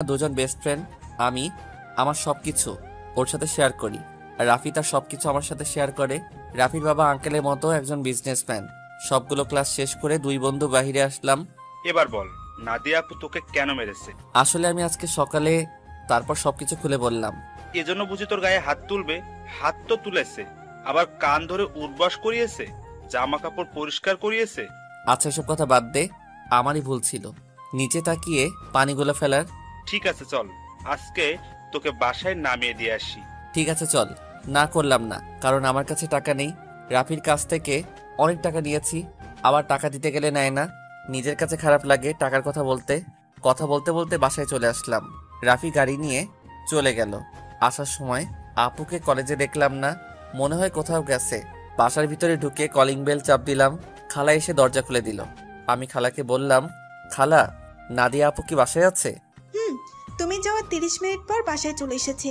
দুজন best friend. আমি আমার সবকিছু ওর সাথে শেয়ার করি, আর রাফি তার সবকিছু আমার সাথে শেয়ার করে। রাফির বাবা আঙ্কেলের মতো একজন বিজনেসম্যান। সবগুলো ক্লাস শেষ করে দুই বন্ধু বাহিরে আসলাম। এবার বল, নাদিয়া আপু তোকে কেন মেরেছে? আসলে আমি আজকে সকালে তারপর সবকিছু খুলে বললাম। এজন্য বুঝি তোর গায়ে হাত তুলবে? হাত তো তুলেছে, আবার কান ধরে উঠবাস করিয়েছে, জামা কাপড় পরিষ্কার করিয়েছে। আচ্ছা, এসব কথা বাদ দে, আমারই ভুল ছিল নিচে তাকিয়ে পানিগুলো ফেলার। ঠিক আছে চল, আজকে তোকে বাসায় নামিয়ে দিয়ে আসি। ঠিক আছে চল। না করলাম না, কারণ আমার কাছে টাকা নেই। রাফির কাছ থেকে অনেক টাকা নিয়েছি, আবার টাকা দিতে গেলে নেয় না। নিজের কাছে খারাপ লাগে টাকার কথা বলতে। কথা বলতে বলতে বাসায় চলে আসলাম। রাফি গাড়ি নিয়ে চলে গেল। আসার সময় আপুকে কলেজে দেখলাম না, মনে হয় কোথাও গেছে। বাসার ভিতরে ঢুকে কলিং বেল চাপ দিলাম। খালা এসে দরজা খুলে দিল। আমি খালাকে বললাম, খালা, নাদিয়া আপু কি বাসায় আছে? হুম, তুমি যাওয়ার 30 মিনিট পর বাসায় চলে এসেছে।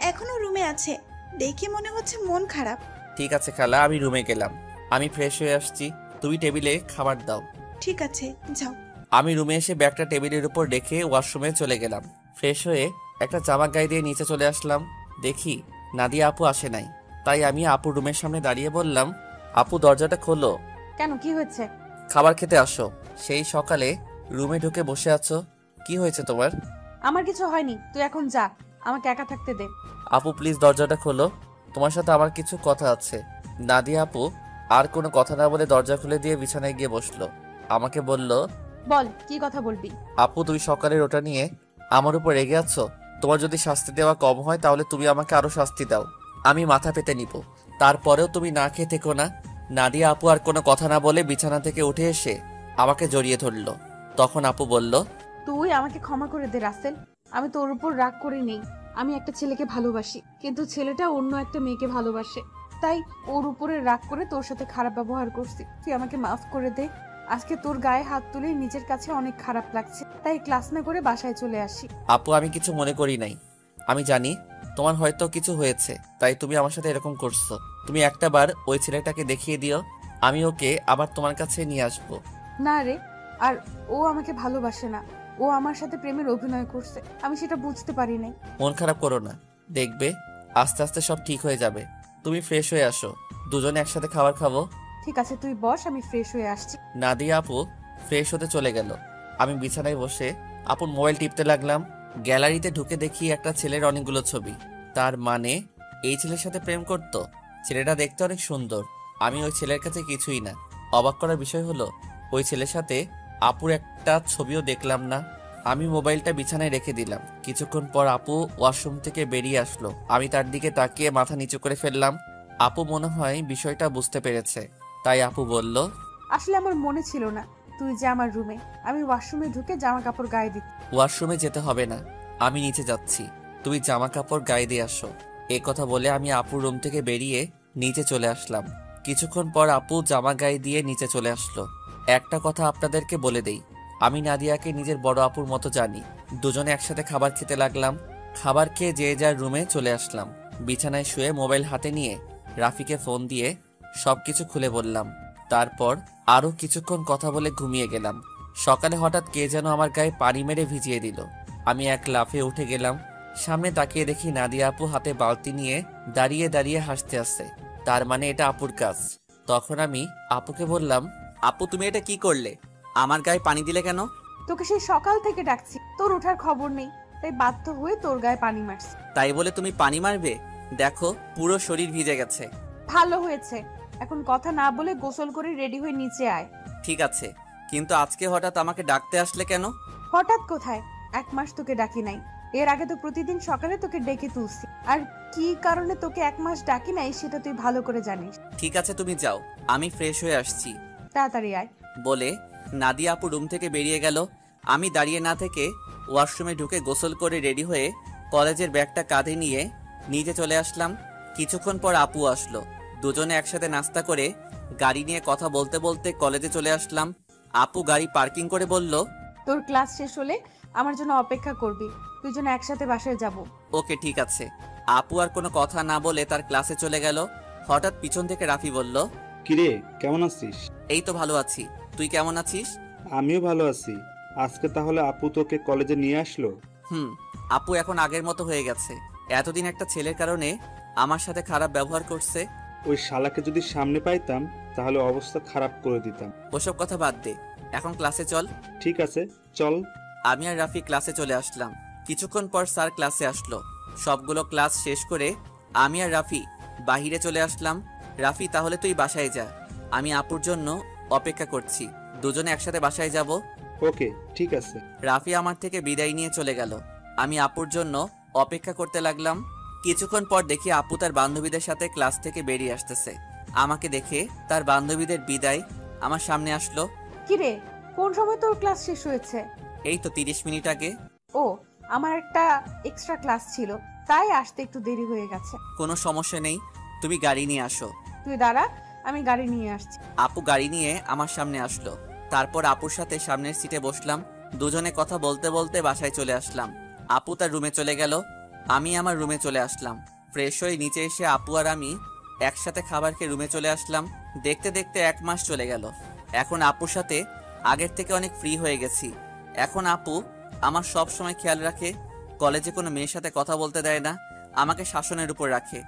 এখনো রুমে আছে। দেখে মনে হচ্ছে মন খারাপ। ঠিক আছে খালা, আমি রুমে গেলাম। আমি ফ্রেশ হয়ে আসছি, তুমি টেবিলে খাবার দাও। ঠিক আছে, যাও। আমি রুমে এসে ব্যাগটা টেবিলের উপর রেখে ওয়াশরুমে চলে গেলাম। ফ্রেশ হয়ে একটা জামা গায়ে দিয়ে নিচে চলে আসলাম। দেখি নাদিয়া আপু আসে নাই, তাই আমি আপুর রুমের সামনে দাঁড়িয়ে বললাম, আপু দরজাটা খোলো। কেন, কি হয়েছে? খাবার খেতে আসো। সেই সকালে রুমে ঢুকে বসে আছো, কি হয়েছে তোমার? আমার কিছু হয়নি, তুই এখন যা, আমাকে একা থাকতে দে। আপু প্লিজ দরজাটা খোলো, তোমার সাথে আমার কিছু কথা আছে। নাদিয়া আপু আর কোনো কথা না বলে দরজা খুলে দিয়ে বিছানায় গিয়ে বসলো। আমাকে বলল, বল, কি কথা বলবি? আপু তুমি সকালের ওটা নিয়ে আমার উপর রেগে আছো। তোমার যদি শাস্তি দেওয়া কম হয় তাহলে তুমি আমাকে আরো শাস্তি দাও, আমি মাথা পেতে নিব। তারপরেও তুমি না খেয়ে থেকো না। নাদিয়া আপু আর কোনো কথা না বলে বিছানা থেকে উঠে এসে আমাকে জড়িয়ে ধরলো। তখন আপু বলল, তুই আমাকে ক্ষমা করে দে রাসেল, আমি তোর উপর রাগ করে নেই। আমি একটা ছেলেকে ভালোবাসি, কিন্তু ছেলেটা অন্য একটা মেয়েকে ভালোবাসে, তাই ওর উপরে রাগ করে তোর সাথে খারাপ ব্যবহার করছি। তুই আমাকে মাফ করে দে। আজকে তোর গায়ে হাত তুলে নিজের কাছে অনেক খারাপ লাগছে, তাই ক্লাস না করে বাসায় চলে আসি। আপু আমি কিছু মনে করি নাই। আমি জানি তোমার হয়তো কিছু হয়েছে, তাই তুমি আমার সাথে এরকম করছো। তুমি একটা বার ওই ছেলেটাকে দেখিয়ে দিও, আমি ওকে আবার তোমার কাছে নিয়ে আসবো। না রে, আর ও আমাকে ভালোবাসে না, ও আমার সাথে প্রেমের অভিনয় করছে, আমি সেটা বুঝতে পারি নাই। মন খারাপ করো না, দেখবে আস্তে আস্তে সব ঠিক হয়ে যাবে। তুমি ফ্রেশ হয়ে আসো, দুজনে একসাথে খাবার খাবো। ঠিক আছে, তুই বস, আমি ফ্রেশ হয়ে আসছি। নাদিয়া আপু ফ্রেশ হতে চলে গেল। আমি বিছানায় বসে আপুর মোবাইল টিপতে লাগলাম। গ্যালারিতে ঢুকে দেখি একটা ছেলের অনেকগুলো ছবি। তার মানে এই ছেলের সাথে প্রেম করত। ছেলেটা দেখতে অনেক সুন্দর। আমি ওই ছেলের কাছে কিছুই না। অবাক করার বিষয় হলো ওই ছেলের সাথে আপুর একটা ছবিও দেখলাম না। আমি মোবাইলটা বিছানায় রেখে দিলাম। কিছুক্ষণ পর আপু ওয়াশরুম থেকে বেরিয়ে আসলো। আমি তার দিকে তাকিয়ে মাথা নিচু করে ফেললাম। আপু মনে হয় বিষয়টা বুঝতে পেরেছে, তাই আপু বলল, আসলে আমার মনে ছিল না তুই যে আমার রুমে। আমি ওয়াশরুমে ঢুকে জামা কাপড় গায়ে দিই। ওয়াশরুমে যেতে হবে না, আমি নিচে যাচ্ছি, তুমি জামা কাপড় গায়ে দিয়ে আসো। এই কথা বলে আমি আপুর রুম থেকে বেরিয়ে নিচে চলে আসলাম। কিছুক্ষণ পর আপু জামা গায়ে দিয়ে নিচে চলে আসলো। একটা কথা আপনাদেরকে বলে দেই, আমি নাদিয়াকে নিজের বড় আপুর মতো জানি। দুজনে একসাথে খাবার খেতে লাগলাম। খাবার খেয়ে যে যার রুমে চলে আসলাম। বিছানায় শুয়ে মোবাইল হাতে নিয়ে রাফিকে ফোন দিয়ে সবকিছু খুলে বললাম। তারপর আরও কিছুক্ষণ কথা বলে ঘুমিয়ে গেলাম। সকালে হঠাৎ কে যেন আমার গায়ে পানি মেরে ভিজিয়ে দিল। আমি এক লাফে উঠে গেলাম। সামনে তাকিয়ে দেখি নাদিয়া আপু হাতে বালতি নিয়ে দাঁড়িয়ে দাঁড়িয়ে হাসতে আসছে। তার মানে এটা আপুর কাজ। তখন আমি আপুকে বললাম, আপু তুমি এটা কি করলে? আমার গায়ে পানি দিলে কেন? তোকে সেই সকাল থেকে ডাকছি, তোর ওঠার খবর নেই, তাই বাধ্য হয়ে তোর গায়ে পানি মারছি। তাই বলে তুমি পানি মারবে? দেখো পুরো শরীর ভিজে গেছে। ভালো হয়েছে, এখন কথা না বলে গোসল করে রেডি হয়ে নিচে আয়। ঠিক আছে, কিন্তু আজকে হঠাৎ আমাকে ডাকতে আসলে কেন? হঠাৎ কোথায়, 1 মাস তোকে ডাকি নাই। এর আগে তো প্রতিদিন সকালে তোকে ডেকে তুলছি, আর কি কারণে তোকে 1 মাস ডাকি নাই সেটা তুই ভালো করে জানিস। ঠিক আছে তুমি যাও, আমি ফ্রেশ হয়ে আসছি। তাড়াতাড়ি আয়। বলে নাদিয়া আপু রুম থেকে বেরিয়ে গেল। আমি দাঁড়িয়ে না থেকে ওয়াশরুমে ঢুকে গোসল করে রেডি হয়ে কলেজের ব্যাগটা কাঁধে নিয়ে নিচে চলে আসলাম। কিছুক্ষণ পর আপু আসলো। দুজনে একসাথে নাস্তা করে গাড়ি নিয়ে কথা বলতে বলতে কলেজে চলে আসলাম। আপু গাড়ি পার্কিং করে বলল, তোর ক্লাস শেষ হলে আমার জন্য অপেক্ষা করবি, দুজন একসাথে বাসায় যাব। ওকে ঠিক আছে। আপু আর কোনো কথা না বলে তার ক্লাসে চলে গেল। হঠাৎ পিছন থেকে রাফি বলল, কিরে, কেমন আছিস? এই তো ভালো আছি, তুই কেমন আছিস? আমিও ভালো আছি। আজকে তাহলে আপু তোকে কলেজে নিয়ে আসলো? আপু এখন আগের মতো হয়ে গেছে। এতদিন একটা ছেলের কারণে আমার সাথে খারাপ ব্যবহার করছে। ওই শালাকে যদি সামনে পাইতাম তাহলে অবস্থা খারাপ করে দিতাম। ওসব কথা বাদ দে, এখন ক্লাসে চল। ঠিক আছে, চল। আমি আর রাফি ক্লাসে চলে আসলাম। কিছুক্ষণ পর স্যার ক্লাসে আসলো। সবগুলো ক্লাস শেষ করে আমি আর রাফি বাহিরে চলে আসলাম। রাফি, তাহলে তুই বাসায় যা, আমি আপুর জন্য অপেক্ষা করছি। দুজনে একসাথে বাসায় যাব। ওকে, ঠিক আছে। রাফি আমার থেকে বিদায় নিয়ে চলে গেল। আমি আপুর জন্য অপেক্ষা করতে লাগলাম। কিছুক্ষণ পর দেখি আপু তার বান্ধবীদের সাথে ক্লাস থেকে বেরিয়ে আসতেছে। আমাকে দেখে তার বান্ধবীদের বিদায় আমার সামনে আসলো। কিরে, কোন সময় তোর ক্লাস শেষ হয়েছে? এই তো 30 মিনিট আগে। ও, আমার একটা এক্সট্রা ক্লাস ছিল, তাই আসতে একটু দেরি হয়ে গেছে। কোনো সমস্যা নেই, তুমি গাড়ি নিয়ে আসো। তুই দাঁড়া, আমি গাড়ি নিয়ে আসছি। আপু গাড়ি নিয়ে আমার সামনে আসলো। তারপর আপুর সাথে সামনের সিটে বসলাম। দুজনে কথা বলতে বলতে বাসায় চলে আসলাম। আপু তার রুমে চলে গেল, আমি আমার রুমে চলে আসলাম। ফ্রেশ হয়ে নিচে এসে আপু আর আমি একসাথে খাবার খেয়ে রুমে চলে আসলাম। দেখতে দেখতে 1 মাস চলে গেল। এখন আপুর সাথে আগের থেকে অনেক ফ্রি হয়ে গেছি। এখন আপু আমার সব সময় খেয়াল রাখে। কলেজে কোনো মেয়ের সাথে কথা বলতে দেয় না, আমাকে শাসনের উপর রাখে।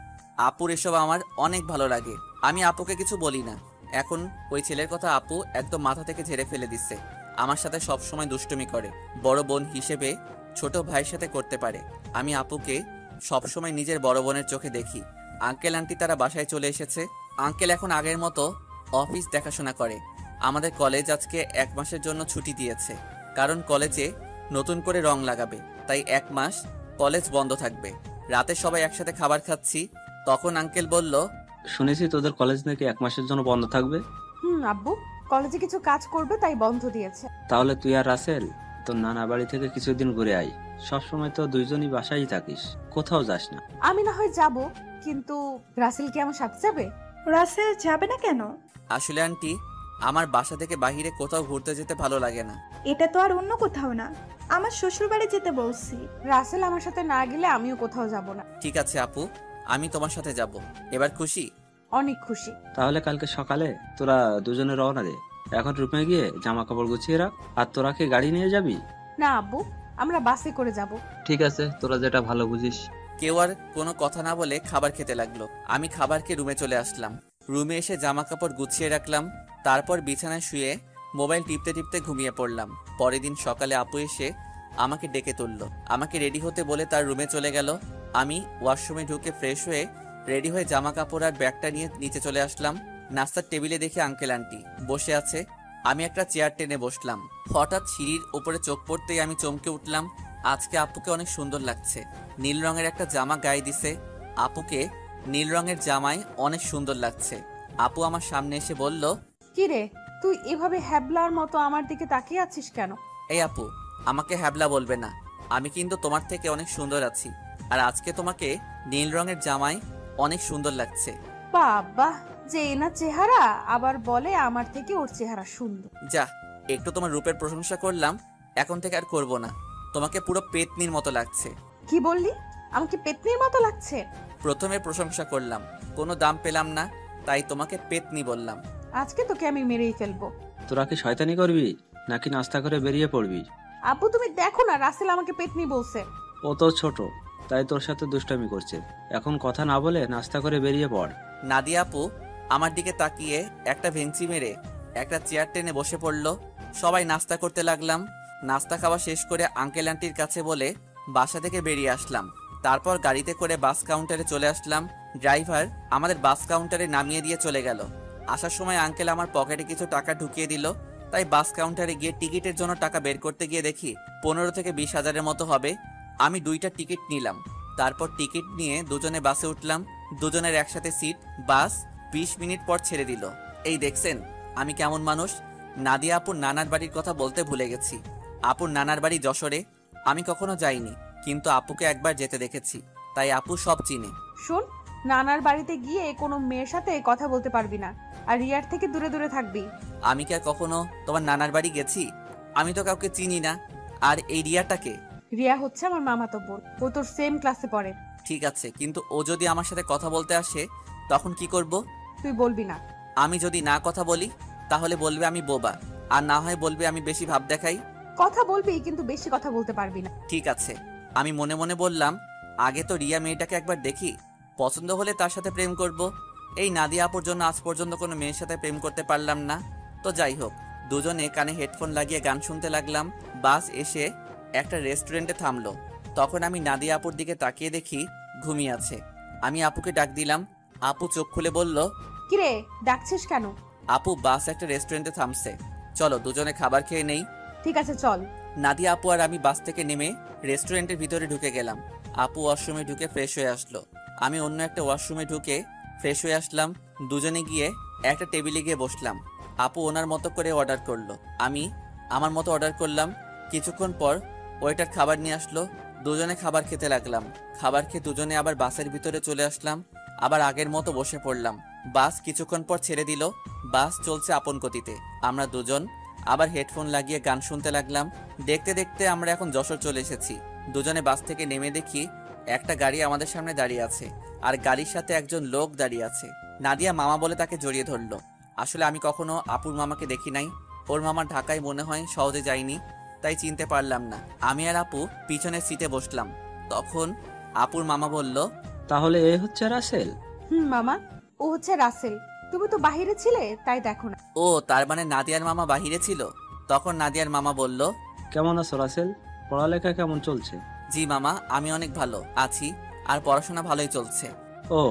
আপুর এসব আমার অনেক ভালো লাগে। আমি আপুকে কিছু বলি না। এখন ওই ছেলের কথা আপু একদম মাথা থেকে ঝেড়ে ফেলে দিচ্ছে। আমার সাথে সব সময় দুষ্টুমি করে, বড় বোন হিসেবে ছোট ভাইয়ের সাথে করতে পারে। আমি আপুকে সবসময় নিজের বড় বোনের চোখে দেখি। আঙ্কেল আন্টি তারা বাসায় চলে এসেছে। আঙ্কেল এখন আগের মতো অফিস দেখাশোনা করে। আমাদের কলেজ আজকে 1 মাসের জন্য ছুটি দিয়েছে, কারণ কলেজে নতুন করে রং লাগাবে, তাই 1 মাস কলেজ বন্ধ থাকবে। রাতে সবাই একসাথে খাবার খাচ্ছি, তখন আঙ্কেল বলল, শুনেছি তোদের কলেজ নাকি 1 মাসের জন্য বন্ধ থাকবে। আব্বু কলেজে কিছু কাজ করবে তাই বন্ধ দিয়েছে। তাহলে তুই আর রাসেল তোর নানা বাড়ি থেকে কিছুদিন ঘুরে আয়। সবসময় তো দুইজনই বাসায় থাকিস, কোথাও যাস না। আমি না হয় যাব, কিন্তু রাসেল কি আমার সাথে যাবে? রাসেল যাবে না কেন? আসলে আন্টি, আমার বাসা থেকে বাইরে কোথাও ঘুরতে যেতে ভালো লাগে না। এটা তো আর অন্য কোথাও না, আমার শ্বশুর বাড়ি যেতে বলছি। রাসেল আমার সাথে না গেলে আমিও কোথাও যাব না। ঠিক আছে আপু, আমি তোমার সাথে যাব। এবার খুশি? অনেক খুশি। তাহলে কালকে সকালে তোরা দুজনে রওনা দে। এখন রুমে গিয়ে জামা কাপড় গুছিয়ে রাখ। আর তোরা কি গাড়ি নিয়ে যাবি? না আব্বু, আমরা বাসে করে যাব। ঠিক আছে, তোরা যেটা ভালো বুঝিস। কেউ আর কোনো কথা না বলে খাবার খেতে লাগলো। আমি খাবার খেয়ে রুমে চলে আসলাম। রুমে এসে জামা কাপড় গুছিয়ে রাখলাম। তারপর বিছানায় শুয়ে মোবাইল টিপতে টিপতে ঘুমিয়ে পড়লাম। পরের দিন সকালে আপু এসে আমাকে ডেকে তুললো। আমাকে রেডি হতে বলে তার রুমে চলে গেল। আমি ওয়াশরুমে ঢুকে ফ্রেশ হয়ে রেডি হয়ে জামা কাপড় আর ব্যাগটা নিয়ে নিচে চলে আসলাম। নাস্তার টেবিলে দেখে আঙ্কেল আন্টি বসে আছে। আমি একটা চেয়ার টেনে বসলাম। হঠাৎ সিঁড়ির উপরে চোখ পড়তেই আমি চমকে উঠলাম। আজকে আপুকে অনেক সুন্দর লাগছে। নীল রঙের একটা জামা গায়ে দিছে। আপুকে নীল রঙের জামায় অনেক সুন্দর লাগছে। আপু আমার সামনে এসে বলল, কি রে, তুই এভাবে হ্যাবলার মতো আমার দিকে তাকিয়ে আছিস কেন? এই আপু, আমাকে হ্যাবলা বলবে না। আমি কিন্তু তোমার থেকে অনেক সুন্দর আছি। আর আজকে তোমাকে নীল রঙের জামায় অনেক সুন্দর লাগছে। বাবা, যে না চেহারা, আবার বলে আমার থেকে ওর চেহারা সুন্দর। যা, একটু তোমার রূপের প্রশংসা করলাম, এখন থেকে আর করব না। তোমাকে পুরো পেতনির মতো লাগছে। কি বললি? আমাকে পেতনির মতো লাগছে? প্রথমে প্রশংসা করলাম, কোনো দাম পেলাম না, তাই তোমাকে পেতনি বললাম। আজকে তোকে আমি মেরেই ফেলবো। তোরা কি শয়তানি করবি নাকি নাস্তা করে বেরিয়ে পড়বি? আপু তুমি দেখো না, রাসেল আমাকে পেতনি বলছে। ও তো ছোট, তাই তোর সাথে দুষ্টামি করছে। এখন কথা না বলে নাস্তা করে বেরিয়ে পড়। নাদিয়া আপু আমার দিকে তাকিয়ে একটা ভেঞ্চি মেরে একটা চেয়ার টেনে বসে পড়ল। সবাই নাস্তা করতে লাগলাম। নাস্তা খাওয়া শেষ করে আঙ্কেল আন্টির কাছে বলে বাসা থেকে বেরিয়ে আসলাম। তারপর গাড়িতে করে বাস কাউন্টারে চলে আসলাম। ড্রাইভার আমাদের বাস কাউন্টারে নামিয়ে দিয়ে চলে গেল। আসার সময় আঙ্কেল আমার পকেটে কিছু টাকা ঢুকিয়ে দিল। তাই বাস কাউন্টারে গিয়ে টিকিটের জন্য টাকা বের করতে গিয়ে দেখি 15 থেকে 20 হাজারের মতো হবে। আমি 2টা টিকিট নিলাম। তারপর টিকিট নিয়ে দুজনে বাসে উঠলাম। দুজনের একসাথে সিট। বাস 20 মিনিট পর ছেড়ে দিল। এই দেখছেন আমি কেমন মানুষ। নাদিয়া আপুর নানার বাড়ির কথা বলতে ভুলে গেছি। আপুর নানার বাড়ি যশোরে। আমি কখনো যাইনি, কিন্তু আপুকে একবার যেতে দেখেছি, তাই আপু সব চিনে। শোন, নানার বাড়িতে গিয়ে কোনো মেয়ের সাথে কথা বলতে পারবি না, আর রিয়ার থেকে দূরে দূরে থাকবি। আমি কি আর কখনো তোমার নানার বাড়ি গেছি? আমি তো কাউকে চিনি না। আর এই রিয়াটাকে? রিয়া হচ্ছে আমার মামাতো বোন, ও তোর সেম ক্লাসে পড়ে। ঠিক আছে, কিন্তু ও যদি আমার সাথে কথা বলতে আসে তখন কি করব? তুই বলবি না। আমি যদি না কথা বলি তাহলে বলবে আমি বোবা, আর না হয় বলবে আমি বেশি ভাব দেখাই। কথা বলবি, কিন্তু বেশি কথা বলতে পারবি না। ঠিক আছে, আমি মনে মনে বললাম, আগে তো রিয়া মেয়েটাকে একবার দেখি, পছন্দ হলে তার সাথে প্রেম করব। এই নাদিয়া আপুর জন্য আজ পর্যন্ত কোনো মেয়ের সাথে প্রেম করতে পারলাম না। তো যাই হোক, দুজনে কানে হেডফোন লাগিয়ে গান শুনতে লাগলাম। বাস এসে একটা রেস্টুরেন্টে থামলো। তখন আমি নাদিয়া আপুর দিকে তাকিয়ে দেখি ঘুমিয়ে আছে। আমি আপুকে ডাক দিলাম। আপু চোখ খুলে বলল, কিরে ডাকছিস কেন? আপু, বাস একটা রেস্টুরেন্টে থামছে, চলো দুজনে খাবার খেয়ে নেই। ঠিক আছে চল। নাদিয়া আপু আর আমি বাস থেকে নেমে রেস্টুরেন্টের ভিতরে ঢুকে গেলাম। আপু ওয়াশরুমে ঢুকে ফ্রেশ হয়ে আসলো। আমি অন্য একটা ওয়াশরুমে ঢুকে ফ্রেশ হয়ে আসলাম। দুজনে গিয়ে একটা টেবিলে গিয়ে বসলাম। আপু ওনার মতো করে অর্ডার করলো, আমি আমার মতো অর্ডার করলাম। কিছুক্ষণ পর ওয়েটার খাবার নিয়ে আসলো। দুজনে খাবার খেতে লাগলাম। খাবার খেয়ে দুজনে আবার বাসের ভিতরে চলে আসলাম। আবার আগের মতো বসে পড়লাম। বাস কিছুক্ষণ পর ছেড়ে দিল। বাস চলছে আপন গতিতে। আমরা দুজন আবার হেডফোন লাগিয়ে গান শুনতে লাগলাম। দেখতে দেখতে আমরা এখন যশোর চলে এসেছি। দুজনে বাস থেকে নেমে দেখি একটা গাড়ি আমাদের সামনে দাঁড়িয়ে আছে, আর গাড়ির সাথে একজন লোক দাঁড়িয়ে আছে। নাদিয়া মামা বলে তাকে জড়িয়ে ধরলো। আসলে আমি কখনো আপুর মামাকে দেখি নাই। ওর মামা ঢাকায় মনে হয় সহজে যায়নি, তাই চিনতে পারলাম না। আমি আর আপু পিছনের সিটে বসলাম। তখন আপুর মামা বলল, তাহলে এ হচ্ছে রাসেল? মামা, ও হচ্ছে রাসেল। তুমি তো বাহিরে ছিলে, তাই দেখো না। ও তার মানে নাদিয়ার মামা বাহিরে ছিল। তখন নাদিয়ার মামা বলল, কেমন আছো রাসেল? পড়ালেখা কেমন চলছে? জি মামা, আমি অনেক ভালো আছি, আর পড়াশোনা ভালোই চলছে। ও,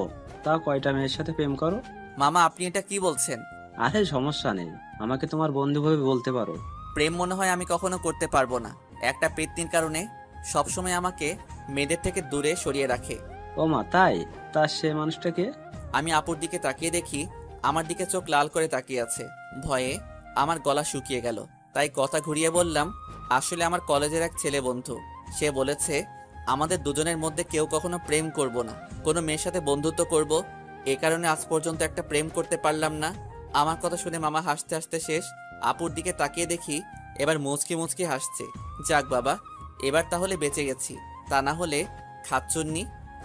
তা কয়টা মেয়ের সাথে প্রেম করো? মামা, আপনি এটা কি বলছেন? আরে সমস্যা নেই, আমাকে তোমার বন্ধু ভেবে বলতে পারো। প্রেম মনে হয় আমি কখনো করতে পারবো না। একটা পেত্নির কারণে সবসময় আমাকে মেয়েদের থেকে দূরে সরিয়ে রাখে। ও মা, তাই? তা সে মানুষটাকে? আমি আপুর দিকে তাকিয়ে দেখি আমার দিকে চোখ লাল করে তাকিয়ে আছে। ভয়ে আমার গলা শুকিয়ে গেল, তাই কথা ঘুরিয়ে বললাম, আসলে আমার কলেজের এক ছেলে বন্ধু। সে বলেছে আমাদের দুজনের মধ্যে কেউ কখনো প্রেম করব না, কোনো মেয়ের সাথে বন্ধুত্ব করব। এ কারণে আজ পর্যন্ত একটা প্রেম করতে পারলাম না। আমার কথা শুনে মামা হাসতে হাসতে শেষ। আপুর দিকে তাকিয়ে দেখি এবার মুচকি মুচকি হাসছে। যাক বাবা, এবার তাহলে বেঁচে গেছি, তা না হলে খাচ্চুন্নি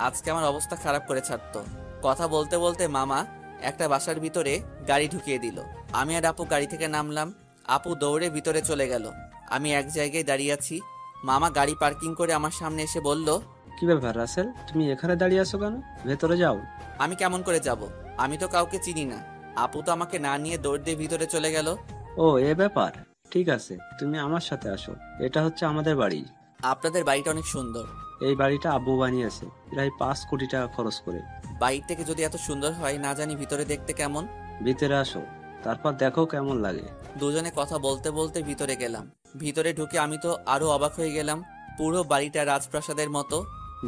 আজকে আমার অবস্থা খারাপ করে ছাড়তো। কথা বলতে বলতে মামা একটা বাসার ভিতরে গাড়ি ঢুকিয়ে দিল। আমি আর আপু গাড়ি থেকে নামলাম। আপু দৌড়ে ভিতরে চলে গেল। আমি এক জায়গায় দাঁড়িয়ে আছি। মামা গাড়ি পার্কিং করে আমার সামনে এসে বলল, কি ব্যাপার রাসেল, তুমি এখানে দাঁড়িয়ে আছো কেন? ভেতরে যাও। আমি কেমন করে যাব? আমি তো কাউকে চিনি না। আপু তো আমাকে না নিয়ে দৌড় দিয়ে ভিতরে চলে গেল। ও, এ ব্যাপার। ঠিক আছে, তুমি আমার সাথে আসো। এটা হচ্ছে আমাদের বাড়ি। আপনাদের বাড়িটা অনেক সুন্দর। এই বাড়িটা আব্বু বানিয়েছে প্রায় 5 কোটি টাকা খরচ করে। বাইরে থেকে যদি এত সুন্দর হয়, না জানি ভিতরে দেখতে কেমন। ভিতরে আসো, তারপর দেখো কেমন লাগে। দুজনে কথা বলতে বলতে ভিতরে গেলাম। ভিতরে ঢুকে আমি তো আরো অবাক হয়ে গেলাম। পুরো বাড়িটা রাজপ্রাসাদের মতো।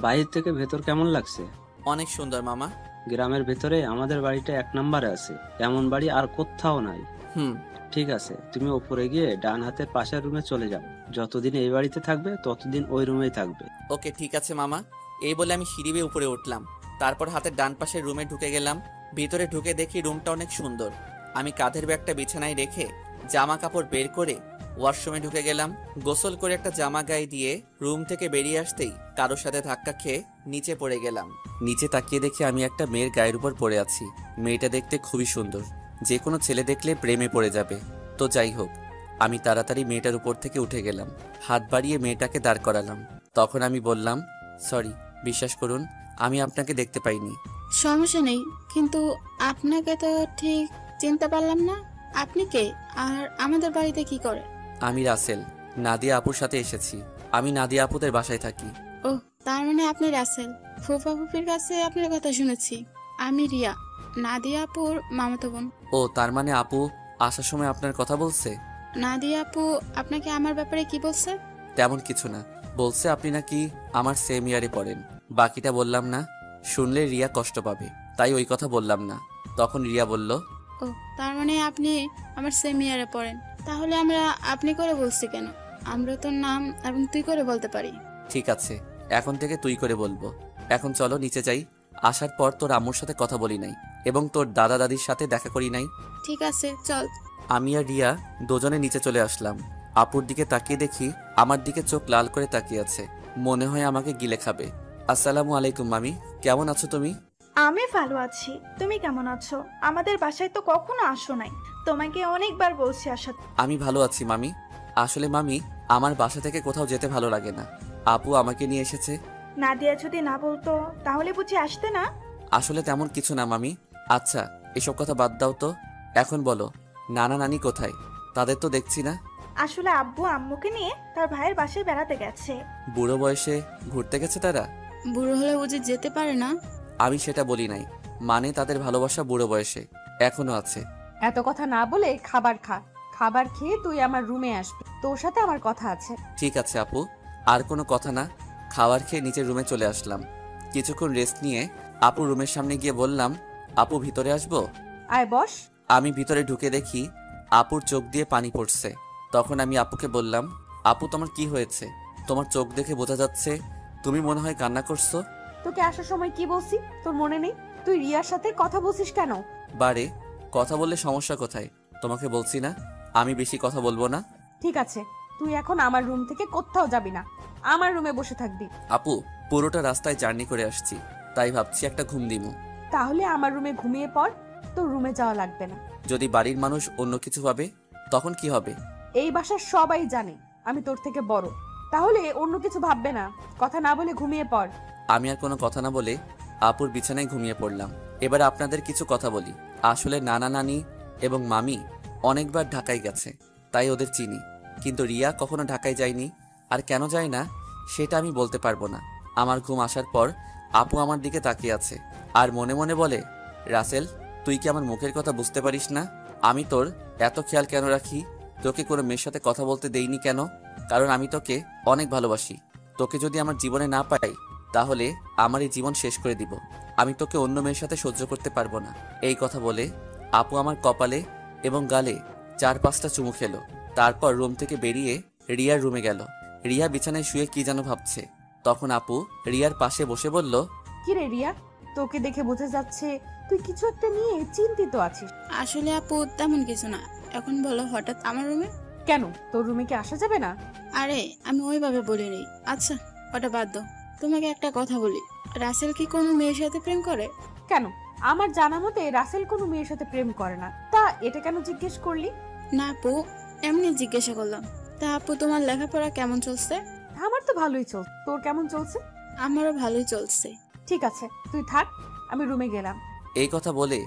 বাইরে থেকে ভেতর কেমন লাগছে? অনেক সুন্দর মামা। গ্রামের ভেতরে আমাদের বাড়িটা 1 নম্বরে আছে, এমন বাড়ি আর কোথাও নাই। হুম। ঠিক আছে, তুমি উপরে গিয়ে ডান হাতের পাশের রুমে চলে যাও। যতদিন এই বাড়িতে থাকবে ততদিন ওই রুমেই থাকবে। ওকে ঠিক আছে মামা। এই বলে আমি সিঁড়ি বেয়ে উপরে উঠলাম। তারপর হাতের ডান পাশের রুমে ঢুকে গেলাম। ভিতরে ঢুকে দেখি রুমটা অনেক সুন্দর। আমি কাঁধের ব্যাগটা বিছানায় রেখে জামা কাপড় বের করে ওয়াশরুমে ঢুকে গেলাম। গোসল করে একটা জামা গায়ে দিয়ে রুম থেকে বেরিয়ে আসতেই কারোর সাথে ধাক্কা খেয়ে নিচে পড়ে গেলাম। নিচে তাকিয়ে দেখি আমি একটা মেয়ের গায়ের উপর পড়ে আছি। মেয়েটা দেখতে খুবই সুন্দর, যে কোনো ছেলে দেখলে প্রেমে পড়ে যাবে। তো যাই হোক, আমি তাড়াতাড়ি মেয়েটার উপর থেকে উঠে গেলাম। হাত বাড়িয়ে মেয়েটাকে দাঁড় করালাম। তখন আমি বললাম, সরি, বিশ্বাস করুন আমি আপনাকে দেখতে পাইনি। সমস্যা নেই, কিন্তু আপনাকে তো ঠিক চিনতে পারলাম না। আপনি কে, আর আমাদের বাড়িতে কি করে? আমি রাসেল, নাদিয়া আপুর সাথে এসেছি। আমি নাদিয়া আপুদের বাসায় থাকি। ও, তার মানে আপনি রাসেল। ফুফা ফুফির কাছে আপনার কথা শুনেছি। আমি রিয়া, নাদিয়া আপুর মামাতো বোন। ও, তার মানে আপু আসার সময় আপনার কথা বলছে? নাদিয়া আপু আপনাকে আমার ব্যাপারে কি বলছে? তেমন কিছু না, বলছে আপনি নাকি আমার সেম ইয়ারে পড়েন। বাকিটা বললাম না, শুনলে রিয়া কষ্ট পাবে, তাই ওই কথা বললাম না। তখন রিয়া বলল, ও, তার মানে আপনি আমার সেম ইয়ারে পড়েন। তাহলে আমরা আপনি করে বলছি কেন? আমরা তোর নাম এবং তুই করে বলতে পারি। ঠিক আছে, এখন থেকে তুই করে বলবো। এখন চলো নিচে যাই। আসার পর তোর আম্মুর সাথে কথা বলি নাই এবং তোর দাদা দাদির সাথে দেখা করি নাই। ঠিক আছে, চল। আমি আর রিয়া দুজনে নিচে চলে আসলাম। আপুর দিকে তাকিয়ে দেখি আমার দিকে চোখ লাল করে তাকিয়ে আছে, মনে হয় আমাকে গিলে খাবে। আসসালামু আলাইকুম মামি, কেমন আছো তুমি? আমি ভালো আছি, তুমি কেমন আছো? আমাদের বাসায় তো কখনো আসো নাই, তোমাকে অনেকবার বলছি আসা। আমি ভালো আছি মামি। আসলে মামি, আমার বাসা থেকে কোথাও যেতে ভালো লাগে না। আপু আমাকে নিয়ে এসেছে। নাদিয়া যদি না বলতো তাহলে বুঝি আসতে না? আসলে তেমন কিছু না মামি। আচ্ছা, এসব কথা বাদ দাও তো। এখন বলো, নানা নানি কোথায়? তাদের তো দেখছি না। আসলে আব্বু আম্মুকে নিয়ে তার ভাইয়ের বাসায় বেড়াতে গেছে। বুড়ো বয়সে ঘুরতে গেছে তারা? বুড়ো হলে বুঝি যেতে পারে না? আমি সেটা বলি নাই, মানে তাদের ভালোবাসা বুড়ো বয়সে এখনো আছে। এত কথা না বলে খাবার খা। খাবার খেয়ে তুই আমার রুমে আসবি, তোর সাথে আমার কথা আছে। ঠিক আছে আপু, আর কোনো কথা না। খাবার খেয়ে নিচের রুমে চলে আসলাম। কিছুক্ষণ রেস্ট নিয়ে আপু রুমের সামনে গিয়ে বললাম, আপু ভিতরে আসবো? আয় বস। আমি ভিতরে ঢুকে দেখি আপুর চোখ দিয়ে পানি পড়ছে। তখন আমি আপুকে বললাম, আপু তোমার কি হয়েছে? তোমার চোখ দেখে বোঝা যাচ্ছে তুমি মনে হয় কান্না করছো। তোকে আসার সময় কি বলছি তোর মনে নেই? তুই রিয়ার সাথে কথা বলছিস কেন? বারে, কথা বললে সমস্যা কোথায়? তোমাকে বলছি না আমি বেশি কথা বলবো না। ঠিক আছে, তুই এখন আমার রুম থেকে কোথাও যাবি না, আমার রুমে বসে থাকবি। আপু, পুরোটা রাস্তায় জার্নি করে আসছি, তাই ভাবছি একটা ঘুম দিমু। তাহলে আমার রুমে ঘুমিয়ে পড়, তোর রুমে যাওয়া লাগবে না। যদি বাড়ির মানুষ অন্য কিছু ভাবে তখন কি হবে? এই বাসার সবাই জানে আমি তোর থেকে বড়, তাহলে অন্য কিছু ভাববে না। কথা না বলে ঘুমিয়ে পড়। আমি আর কোনো কথা না বলে আপুর বিছানায় ঘুমিয়ে পড়লাম। এবার আপনাদের কিছু কথা বলি। আসলে নানা নানি এবং মামি অনেকবার ঢাকায় গেছে, তাই ওদের চিনি। কিন্তু রিয়া কখনো ঢাকায় যায়নি, আর কেন যায় না সেটা আমি বলতে পারবো না। আমার ঘুম আসার পর আপু আমার দিকে তাকিয়ে আছে আর মনে মনে বলে, রাসেল তুই কি আমার মুখের কথা বুঝতে পারিস না? আমি তোর এত খেয়াল কেন রাখি? তোকে কোনো মেয়ের সাথে কথা বলতে দেইনি কেন? কারণ আমি তোকে অনেক ভালোবাসি। তোকে যদি আমার জীবনে না পাই তাহলে আমার এই জীবন শেষ করে দিব। আমি তোকে অন্য মেয়ের সাথে সহ্য করতে পারবো না। এই কথা বলে আপু আমার কপালে এবং গালে 4-5টা চুমু খেলো। তারপর রুম থেকে বেরিয়ে রিয়ার রুমে গেল। রিয়া বিছানায় শুয়ে কি যেন ভাবছে। তখন আপু রিয়ার পাশে বসে বলল, কি রে রিয়া, তোকে দেখে বোঝা যাচ্ছে তুই কিছু একটা নিয়ে চিন্তিত আছিস। আসলে আপু তেমন কিছু না। এখন বলো হঠাৎ আমার রুমে? কেন, তোর রুমে কি আসা যাবে না? আরে আমি ওইভাবে বলিনি। আচ্ছা ওটা বাদ দাও। তোমাকে একটা কথা বলি, রাসেল কি কোনো মেয়ের সাথে প্রেম করে? কেন, আমার জানা মতে রাসেল কোনো মেয়ের সাথে প্রেম করে না। তা এটা কেন জিজ্ঞেস করলি? না আপু, এমনি জিজ্ঞাসা করলাম। তা আপু তোমার লেখাপড়া কেমন চলছে? আমার তো ভালোই চলছে, তোর কেমন চলছে? আমারও ভালোই চলছে। ঠিক আছে তুই থাক, আমি রুমে গেলাম। এই কথা বলে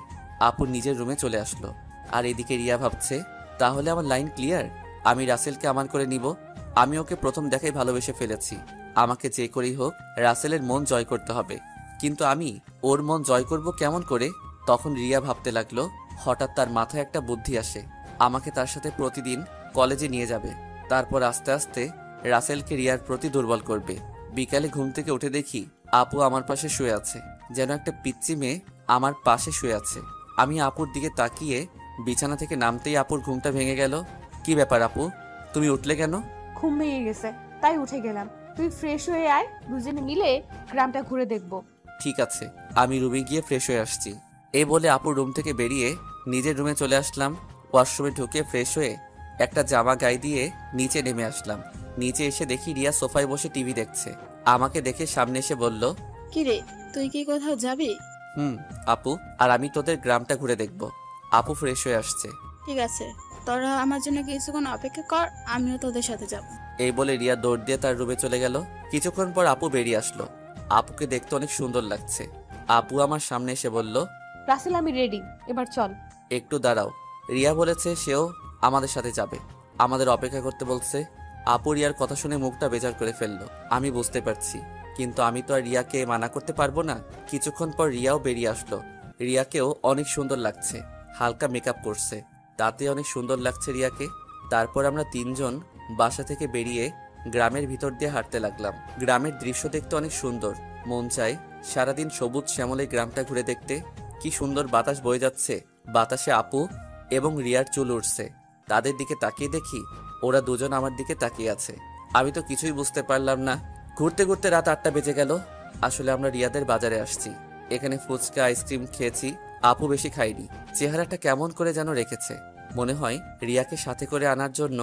আপু নিজের রুমে চলে আসলো। আর এদিকে রিয়া ভাবছে, তাহলে আমার লাইন ক্লিয়ার, আমি রাসেলকে আমার করে নিব। আমি ওকে প্রথম দেখাই ভালোবেসে ফেলেছি। আমাকে যে করেই হোক রাসেলের মন জয় করতে হবে। কিন্তু আমি ওর মন জয় করব কেমন করে? তখন রিয়া ভাবতে লাগলো। হঠাৎ তার মাথায় একটা বুদ্ধি আসে, আমাকে তার সাথে প্রতিদিন কলেজে নিয়ে যাবে। তারপর আস্তে আস্তে রাসেলকে রিয়ার প্রতি দুর্বল করবে। বিকালে ঘুম থেকে উঠে দেখি আপু আমার পাশে শুয়ে আছে, যেন একটা পিচ্চি মেয়ে আমার পাশে শুয়ে আছে। আমি আপুর দিকে তাকিয়ে বিছানা থেকে নামতেই আপুর ঘুমটা ভেঙে গেল। কি ব্যাপার আপু, তুমি উঠলে কেন? ঘুম ভেঙে গেছে তাই উঠে গেলাম। তুই ফ্রেশ হয়ে আয়, দুজনে মিলে গ্রামটা ঘুরে দেখবো। ঠিক আছে, আমি রুমে গিয়ে ফ্রেশ হয়ে আসছি। এই বলে আপুর রুম থেকে বেরিয়ে নিজের রুমে চলে আসলাম। ওয়াশরুমে ঢুকে ফ্রেশ হয়ে একটা জামা গায়ে দিয়ে নিচে নেমে আসলাম। নিচে এসে দেখি রিয়া সোফায় বসে টিভি দেখছে। আমাকে দেখে সামনে এসে বলল, কি রে, তুই কি কোথাও যাবি? আপু, আর আমি তোদের গ্রামটা ঘুরে দেখব। আপু ফ্রেশ হয়ে আসছে। ঠিক আছে, তোরা আমার জন্য কিছুক্ষণ অপেক্ষা কর, আমিও তোদের সাথে যাব। এই বলে রিয়া দৌড় দিয়ে তার রুমে চলে গেল। কিছুক্ষণ পর আপু বেরিয়ে আসলো। আপুকে দেখতে অনেক সুন্দর লাগছে। আপু আমার সামনে এসে বলল, রাসেল আমি রেডি, এবার চল। একটু দাঁড়াও। রিয়া বলেছে সেও আমাদের সাথে যাবে, আমাদের অপেক্ষা করতে বলছে। আপু রিয়ার কথা শুনে মুখটা বেজার করে ফেললো। আমি বুঝতে পারছি, কিন্তু আমি তো আর রিয়াকে মানা করতে পারবো না। কিছুক্ষণ পর রিয়াও বেরিয়ে আসলো। রিয়াকেও অনেক সুন্দর লাগছে, হালকা মেকআপ করছে, তাতে অনেক সুন্দর লাগছে রিয়াকে। তারপর আমরা তিনজন বাসা থেকে বেরিয়ে গ্রামের ভিতর দিয়ে হাঁটতে লাগলাম। গ্রামের দৃশ্য দেখতে অনেক সুন্দর, মন চায় সারাদিন সবুজ শ্যামলে গ্রামটা ঘুরে দেখতে। কি সুন্দর বাতাস বয়ে যাচ্ছে, বাতাসে আপু এবং রিয়ার চুল উঠছে। তাদের দিকে তাকিয়ে দেখি ওরা দুজন আমার দিকে তাকিয়ে আছে। আমি তো কিছুই বুঝতে পারলাম না। ঘুরতে ঘুরতে রাত 8টা বেজে গেল। আসলে আমরা রিয়াদের বাজারে আসছি, এখানে ফুচকা আইসক্রিম খেয়েছি। আপু বেশি খাইনি, চেহারাটা কেমন করে যেন রেখেছে। মনে হয় রিয়াকে সাথে করে আনার জন্য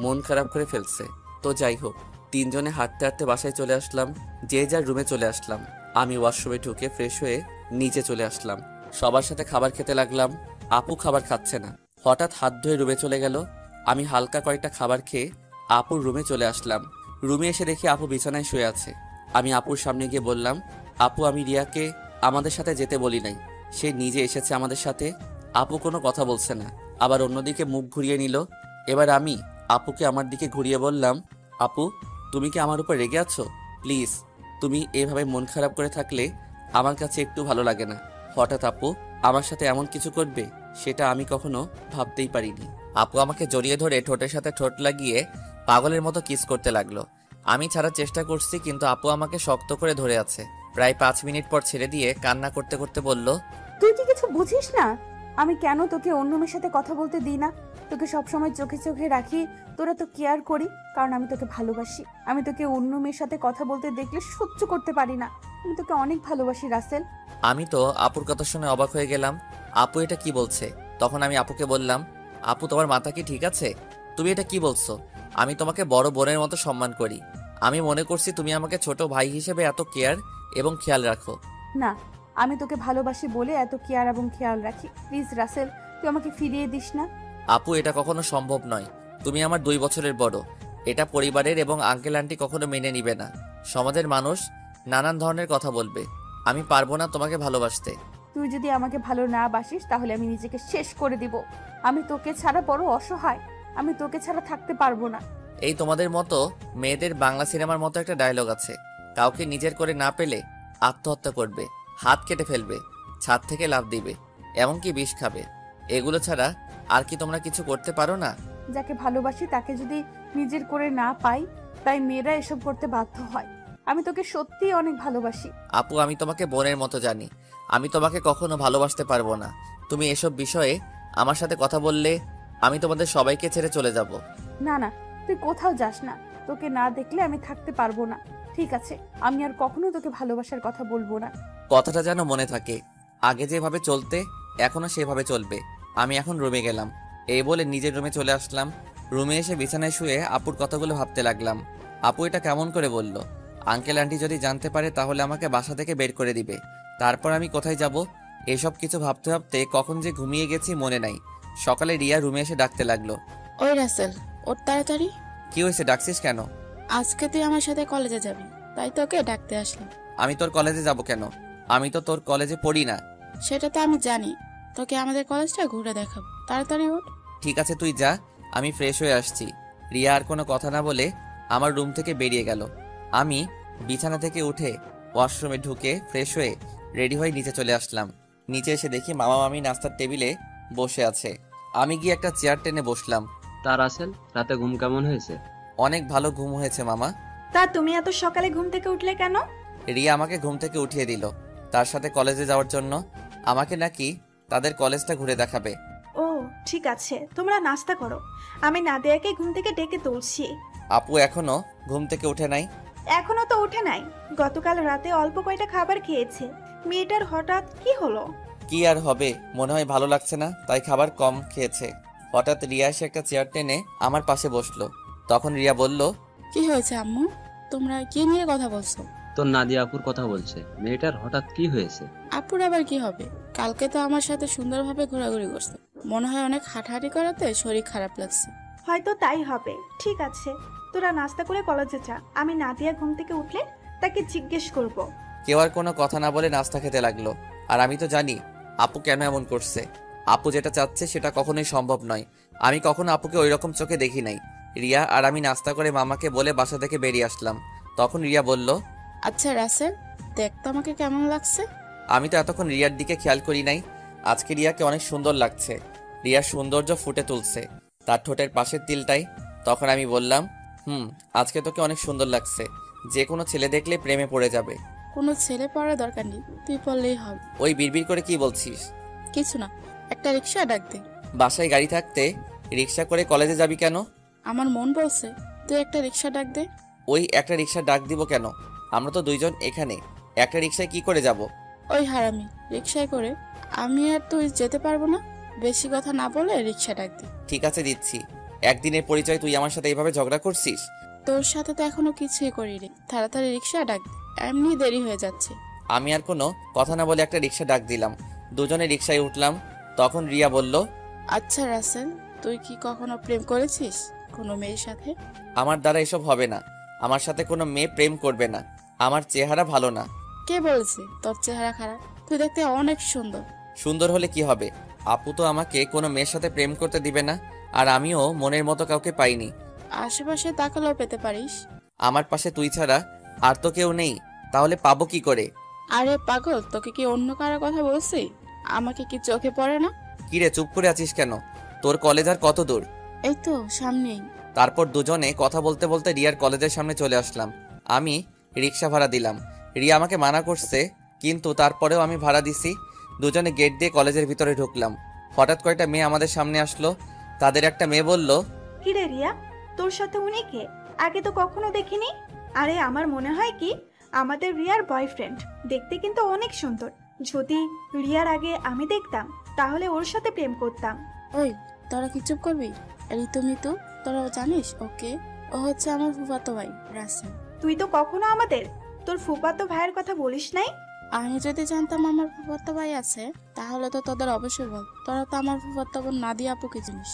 মন খারাপ করে ফেলছে। তো যাই হোক, তিনজনে হাঁটতে হাঁটতে বাসায় চলে আসলাম। যে যার রুমে চলে আসলাম। আমি ওয়াশরুমে ঢুকে ফ্রেশ হয়ে নিচে চলে আসলাম। সবার সাথে খাবার খেতে লাগলাম। আপু খাবার খাচ্ছে না, হঠাৎ হাত ধুয়ে রুমে চলে গেল। আমি হালকা কয়েকটা খাবার খেয়ে আপুর রুমে চলে আসলাম। রুমে এসে দেখি আপু বিছানায় শুয়ে আছে। আমি আপুর সামনে গিয়ে বললাম, আপু আমি রিয়াকে আমাদের সাথে যেতে বলি নাই, সে নিজে এসেছে আমাদের সাথে। আপু কোনো কথা বলছে না, আবার অন্যদিকে মুখ ঘুরিয়ে নিল। এবার আমি আপুকে আমার দিকে ঘুরিয়ে বললাম, আপু তুমি কি আমার উপর রেগে আছো? প্লিজ, তুমি এভাবে মন খারাপ করে থাকলে আমার কাছে একটু ভালো লাগে না। হঠাৎ আপু আমার সাথে এমন কিছু করবে সেটা আমি কখনো ভাবতেই পারিনি। আপু আমাকে জড়িয়ে ধরে ঠোঁটের সাথে ঠোঁট লাগিয়ে পাগলের মতো কিস করতে লাগলো। আমি ছাড়ার চেষ্টা করছি কিন্তু আপু আমাকে শক্ত করে ধরে আছে। প্রায় 5 মিনিট পর ছেড়ে দিয়ে কান্না করতে করতে বলল, তুই কি কিছু বুঝিস না? আমি কেন তোকে অন্য মেয়ের সাথে কথা বলতে দিই না? তোকে সবসময় চোখে চোখে রাখি, তোরা তো কেয়ার করি, কারণ আমি তোকে ভালোবাসি। আমি তোকে অন্য মেয়ের সাথে কথা বলতে দেখলে সহ্য করতে পারি না। আমি তোকে অনেক ভালোবাসি রাসেল। আমি তো আপুর কথা শুনে অবাক হয়ে গেলাম। আপু এটা কি বলছে? তখন আমি আপুকে বললাম, আপু তোমার মাথা কি ঠিক আছে? তুমি এটা কি বলছো? আমি তোমাকে বড় বোনের মতো সম্মান করি। আমি মনে করছি তুমি আমাকে ছোট ভাই হিসেবে এত কেয়ার এবং খেয়াল রাখো। না, আমি তোকে ভালোবাসি বলে এত কেয়ার এবং খেয়াল রাখি। প্লিজ রাসেল, তুই আমাকে ফিরিয়ে দিস না। আপু এটা কখনো সম্ভব নয়। তুমি আমার 2 বছরের বড়। এটা পরিবারের এবং আঙ্কেল আন্টি কখনো মেনে নিবে না। সমাজের মানুষ নানান ধরনের কথা বলবে। আমি পারবো না তোমাকে ভালোবাসতে। তুই যদি আমাকে ভালো না বাসিস তাহলে আমি নিজেকে শেষ করে দিব। আমি তোকে ছাড়া বড় অসহায়। আমি তোকে ছাড়া থাকতে পারবো না। এই তোমাদের মতো মেয়েদের বাংলা সিনেমার মতো একটা ডায়লগ আছে, কাউকে নিজের করে না পেলে আত্মহত্যা করবে, হাত কেটে ফেলবে, ছাদ থেকে লাফ দিবে, এমনকি বিষ খাবে। এগুলো ছাড়া আর কি তোমরা কিছু করতে পারো না? যাকে ভালোবাসি তাকে যদি নিজের করে না পাই, তাই মেয়েরা এসব করতে বাধ্য হয়। আমি তোকে সত্যিই অনেক ভালোবাসি। আপু আমি তোমাকে বোনের মতো জানি। আমি তোমাকে কখনো ভালোবাসতে পারবো না। তুমি এসব বিষয়ে আমার সাথে কথা বললে আমি তোমাদের সবাইকে ছেড়ে চলে যাব। না না, তুই কোথাও যাস না। তোকে না দেখলে আমি থাকতে পারবো না। ঠিক আছে, আমি আর কখনো তোকে ভালোবাসার কথা বলবো না। কথাটা যেন মনে থাকে। আগে যেভাবে চলতে এখনো সেভাবে চলবে। আমি এখন রুমে গেলাম। এই বলে নিজের রুমে চলে আসলাম। রুমে এসে বিছানায় শুয়ে আপুর কথাগুলো ভাবতে লাগলাম। আপু এটা কেমন করে বলল? আঙ্কেল আন্টি যদি জানতে পারে তাহলে আমাকে বাসা থেকে বের করে দিবে। তারপর আমি কোথায় যাব? এসব কিছু ভাবতে ভাবতে কখন যে ঘুমিয়ে গেছি মনে নাই। সকালে রিয়া রুমে এসে ডাকতে লাগলো। ওই রাসেল, ওর তাড়াতাড়ি। কি হয়েছে, ডাকছিস কেন? আজকে তুই আমার সাথে কলেজে যাবি, তাই তোকে ডাকতে আসলাম। আমি তোর কলেজে যাব কেন? আমি তো তোর কলেজে পড়ি না। সেটা তো আমি জানি, তোকে আমাদের কলেজটা ঘুরে দেখাবো। তাড়াতাড়ি ওঠ। ঠিক আছে তুই যা, আমি ফ্রেশ হয়ে আসছি। রিয়া আর কোনো কথা না বলে আমার রুম থেকে বেরিয়ে গেল। আমি বিছানা থেকে উঠে ওয়াশরুমে ঢুকে ফ্রেশ হয়ে রেডি হয়ে নিচে চলে আসলাম। নিচে এসে দেখি মামা মামি নাস্তার টেবিলে বসে আছে। আমি গিয়ে একটা চেয়ার টেনে বসলাম। তা রাসেল, রাতে ঘুম কেমন হয়েছে? অনেক ভালো ঘুম হয়েছে মামা। তা তুমি এত সকালে ঘুম থেকে উঠলে কেন? রিয়া আমাকে ঘুম থেকে উঠিয়ে দিল তার সাথে কলেজে যাওয়ার জন্য। আমাকে নাকি তাদের কলেজটা ঘুরে দেখাবে। ও ঠিক আছে, তোমরা নাস্তা করো, আমি নাদিয়াকে ঘুম থেকে ডেকে তুলছি। আপু এখনো ঘুম থেকে উঠে নাই? এখনো তো উঠে নাই, গতকাল রাতে অল্প কয়টা খাবার খেয়েছে। মেয়েটার হঠাৎ কি হলো? কি আর হবে, মনে হয় ভালো লাগছে না তাই খাবার কম খেয়েছে। হঠাৎ রিয়া এসে একটা চেয়ার টেনে আমার পাশে বসলো। তখন রিয়া বলল, কি হয়েছে আম্মু? তোমরা কি নিয়ে কথা বলছো? তোর নাদিয়া আপুর কথা বলছে। মেয়েটার হঠাৎ কি হয়েছে? আপুর আবার কি হবে? কালকে তো আমার সাথে সুন্দরভাবে ঘোরাঘুরি করছে, মনে হয় অনেক হাঁটাহাঁটি করাতে শরীর খারাপ লাগছে। হয়তো তাই হবে। ঠিক আছে, তোরা নাস্তা করে কলেজে যা, আমি নাদিয়া ঘুম থেকে উঠলে তাকে জিজ্ঞেস করব। কেউ আর কোনো কথা না বলে নাস্তা খেতে লাগলো। আর আমি তো জানি আপু কেন এমন করছে। আপু যেটা চাচ্ছে সেটা কখনোই সম্ভব নয়। আমি কখনো আপুকে ওই রকম চোখে দেখি নাই। রিয়া আর আমি নাস্তা করে মামাকে বলে বাসা থেকে বেরিয়ে আসলাম। তখন রিয়া বলল, আচ্ছা রাসেল, দেখ তো আমাকে কেমন লাগছে। আমি তো এতক্ষণ রিয়ার দিকে খেয়াল করি নাই। আজকে রিয়াকে অনেক সুন্দর লাগছে। রিয়ার সৌন্দর্য ফুটে তুলছে তার ঠোঁটের পাশের তিলটাই। তখন আমি বললাম, আজকে তোকে অনেক সুন্দর লাগছে। যে কোনো ছেলে দেখলে প্রেমে পড়ে যাবে। কোনো ছেলে পড়ার দরকার নেই, তুই পড়লেই হবে। ওই বিড়বিড় করে কি বলছিস? কিছু না, একটা রিক্সা ডাক দে। বাসায় গাড়ি থাকতে রিক্সা করে কলেজে যাবি কেন? আমার মন বলছে তুই একটা রিক্সা ডাক দে। ওই একটা রিক্সা ডাক দিব কেন? আমরা তো দুইজন এখানে, একটা রিক্সায় কি করে যাব? ওই হারামি, রিক্সায় করে আমি আর তুই যেতে পারবো না। বেশি কথা না বলে রিক্সা ডাক দে। ঠিক আছে দিচ্ছি। একদিনের পরিচয় তুই আমার সাথে এইভাবে ঝগড়া করছিস? তোর সাথে তো এখনো কিছুই করিনি, তাড়াতাড়ি রিক্সা ডাক দে, এমনি দেরি হয়ে যাচ্ছে। আমি আর কোনো কথা না বলে একটা রিক্সা ডাক দিলাম। দুজনে রিক্সায় উঠলাম। তখন রিয়া বলল, আচ্ছা রাসেল, তুই কি কখনো প্রেম করেছিস কোনো মেয়ের সাথে? আমার দ্বারা এসব হবে না। আমার সাথে কোনো মেয়ে প্রেম করবে না, আমার চেহারা ভালো না। কে বলেছে তোর চেহারা খারাপ? তুই দেখতে অনেক সুন্দর। সুন্দর হলে কি হবে? আপু তো আমাকে কোনো মেয়ের সাথে প্রেম করতে দিবে না, আর আমিও মনের মতো কাউকে পাইনি। আশেপাশে তাকালেও পেতে পারিস। আমার পাশে তুই ছাড়া আর তো কেউ নেই, তাহলে পাবো কি করে? আরে পাগল, তোকে কি অন্য কারো কথা বলছি? আমাকে কি চোখে পড়ে না? কিরে চুপ করে আছিস কেন? তোর কলেজ আর কত দূর? এই তো সামনেই। তারপর দুজনে কথা বলতে বলতে রিয়ার কলেজের সামনে চলে আসলাম। আমি রিক্সা ভাড়া দিলাম। রিয়া আমাকে মানা করছে, কিন্তু তারপরেও আমি ভাড়া দিছি। দুজনে গেট দিয়ে কলেজের ভিতরে ঢুকলাম। হঠাৎ কয়েকটা মেয়ে আমাদের সামনে আসলো। তাদের একটা মেয়ে বলল, কিরে রিয়া, তোর সাথে উনি কে? আগে তো কখনো দেখিনি। আরে আমার মনে হয় কি আমাদের রিয়ার বয়ফ্রেন্ড। দেখতে কিন্তু অনেক সুন্দর। যদি রিয়ার আগে আমি দেখতাম তাহলে ওর সাথে প্রেম করতাম। ওই, তোরা কি চুপ করবি? ঋতু মিতু, তোরা জানিস ওকে? ও হচ্ছে আমার ফুফাতো ভাই রাসেল। তুই তো কখনো আমাদের তোর ফুফাতো ভাইয়ের কথা বলিস নাই। আমি যদি জানতাম আমার ফুফাতো ভাই আছে, তাহলে তো তোদের অবশ্যই বল। তোরা তো আমার ফুফাতো বোন নাদিয়া আপুকে চিনিস,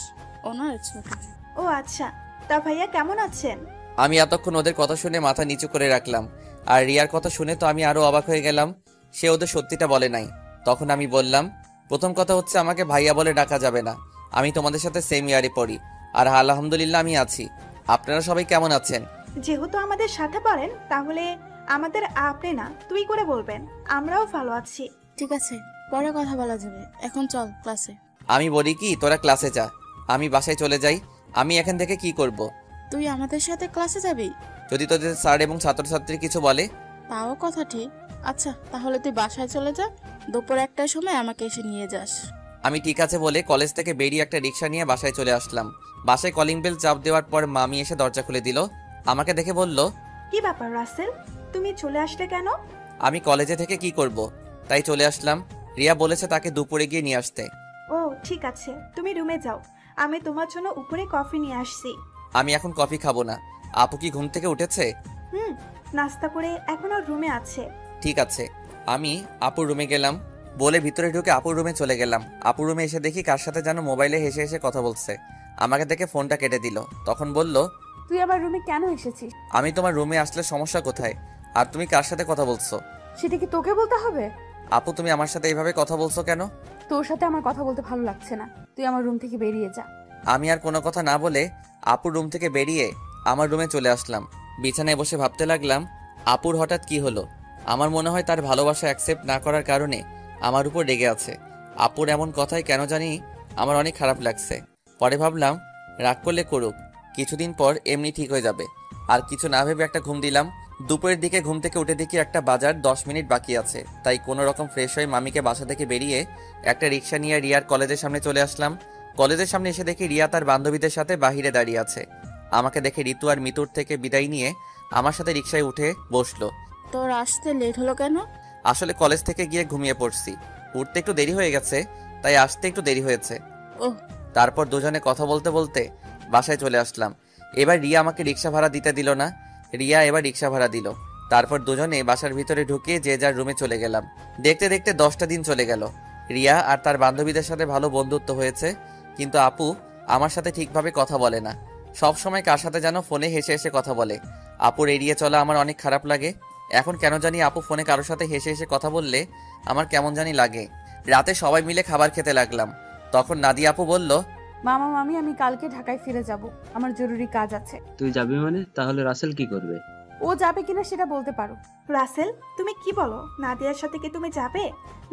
ওনার ছোট ভাই। ও আচ্ছা, তা ভাইয়া কেমন আছেন? আমি এতক্ষণ ওদের কথা শুনে মাথা নিচু করে রাখলাম, আর রিয়ার কথা শুনে তো আমি আরো অবাক হয়ে গেলাম। সে ওদের সত্যিটা বলে নাই। তখন আমি বললাম, প্রথম কথা হচ্ছে আমাকে ভাইয়া বলে ডাকা যাবে না। আমি তোমাদের সাথে সেম ইয়ারে পড়ি, আর আলহামদুলিল্লাহ আমি আছি। আপনারা সবাই কেমন আছেন? যেহেতু আমাদের সাথে পড়েন তাহলে আমাদের আপনি না তুই করে বলবেন। আমরাও ভালো আছি। ঠিক আছে, পরে কথা বলা যাবে, এখন চল ক্লাসে। আমি বলি কি, তোরা ক্লাসে যা, আমি বাসায় চলে যাই। আমি এখান থেকে কি করব? তুই আমাদের সাথে ক্লাসে যাবি? যদি তোদের স্যার এবং ছাত্রছাত্রী কিছু বলে? তাও কথা ঠিক। আচ্ছা, তাহলে তুই বাসায় চলে যা, দুপুর 1টার সময় আমাকে এসে নিয়ে যাস। আমি ঠিক আছে বলে কলেজ থেকে বেরিয়ে একটা রিক্সা নিয়ে বাসায় চলে আসলাম। বাসায় কলিং বেল চাপ দেওয়ার পর মামি এসে দরজা খুলে দিল। আমাকে দেখে বলল, কি ব্যাপার রাসেল, তুমি চলে আসলে কেন? আমি কলেজে থেকে কি করব, তাই চলে আসলাম। রিয়া বলেছে তাকে দুপুরে গিয়ে নিয়ে আসতে। ও ঠিক আছে, তুমি রুমে যাও, আমি তোমার জন্য উপরে কফি নিয়ে আসছি। আমি এখন কফি খাবো না। আপু কি ঘুম থেকে উঠেছে? নাস্তা করে এখনো রুমে আছে। ঠিক আছে। আমি আপুর রুমে গেলাম, বলে ভিতরে ঢুকে আপুর রুমে চলে গেলাম। আপুর রুমে এসে দেখি কার সাথে যেন মোবাইলে হেসে হেসে কথা বলছে। আমাকে দেখে ফোনটা কেটে দিল। তখন বলল, তুই আমার রুমে কেন এসেছিস? আমি তোমার রুমে আসলে সমস্যা কোথায়? আর তুমি কার সাথে কথা বলছো? সেটা কি তোকে বলতে হবে? আপু তুমি আমার সাথে এইভাবে কথা বলছো কেন? তোর সাথে আমার কথা বলতে ভালো লাগছে না, তুই আমার রুম থেকে বেরিয়ে যা। আমি আর কোনো কথা না বলে আপুর রুম থেকে বেরিয়ে আমার রুমে চলে আসলাম। বিছানায় বসে ভাবতে লাগলাম, আপুর হঠাৎ কি হলো? আমার মনে হয় তার ভালোবাসা অ্যাকসেপ্ট না করার কারণে আমার উপর রেগে আছে। আপুর এমন কথাই কেন জানি আমার অনেক খারাপ লাগছে। পরে ভাবলাম, রাগ করলে করুক, কিছুদিন পর এমনি ঠিক হয়ে যাবে। আর কিছু না ভেবে একটা ঘুম দিলাম। দুপুরের দিকে ঘুম থেকে উঠে দেখি একটা বাজার 10 মিনিট বাকি আছে, তাই কোনো রকম ফ্রেশ হয়ে মামিকে বাসা থেকে বেরিয়ে একটা রিক্সা নিয়ে রিয়ার কলেজের সামনে চলে আসলাম। কলেজের সামনে এসে দেখি রিয়া তার বান্ধবীদের সাথে বাহিরে দাঁড়িয়ে আছে। আমাকে দেখে ঋতু আর মিতুর থেকে বিদায় নিয়ে আমার সাথে রিক্সায় উঠে বসলো। তোর আসতে লেট হলো কেন? আসলে কলেজ থেকে গিয়ে ঘুমিয়ে পড়ছি, উঠতে একটু দেরি হয়ে গেছে, তাই আসতে একটু দেরি হয়েছে। ওহ, তারপর দুজনে কথা বলতে বলতে বাসায় চলে আসলাম। এবার রিয়া আমাকে রিক্সা ভাড়া দিতে দিল না, রিয়া এবার রিক্সা ভাড়া দিল। তারপর দুজনে বাসার ভিতরে ঢুকে যে যার রুমে চলে গেলাম। দেখতে দেখতে 10টা দিন চলে গেল। রিয়া আর তার বান্ধবীদের সাথে ভালো বন্ধুত্ব হয়েছে, কিন্তু আপু আমার সাথে ঠিকভাবে কথা বলে না। সব সময় কার সাথে যেন ফোনে হেসে হেসে কথা বলে। আপুর এড়িয়ে চলা আমার অনেক খারাপ লাগে। এখন কেন জানি আপু ফোনে কারোর সাথে হেসে হেসে কথা বললে আমার কেমন জানি লাগে। রাতে সবাই মিলে খাবার খেতে লাগলাম। তখন নাদিয়া আপু বলল, মামা মামি আমি কালকে ঢাকায় ফিরে যাব, আমার জরুরি কাজ আছে। তুই যাবি মানে? তাহলে রাসেল কি করবে? ও যাবে কিনা সেটা বলতে পারো। রাসেল, তুমি কি বলো? নাদিয়ার সাথে কি তুমি যাবে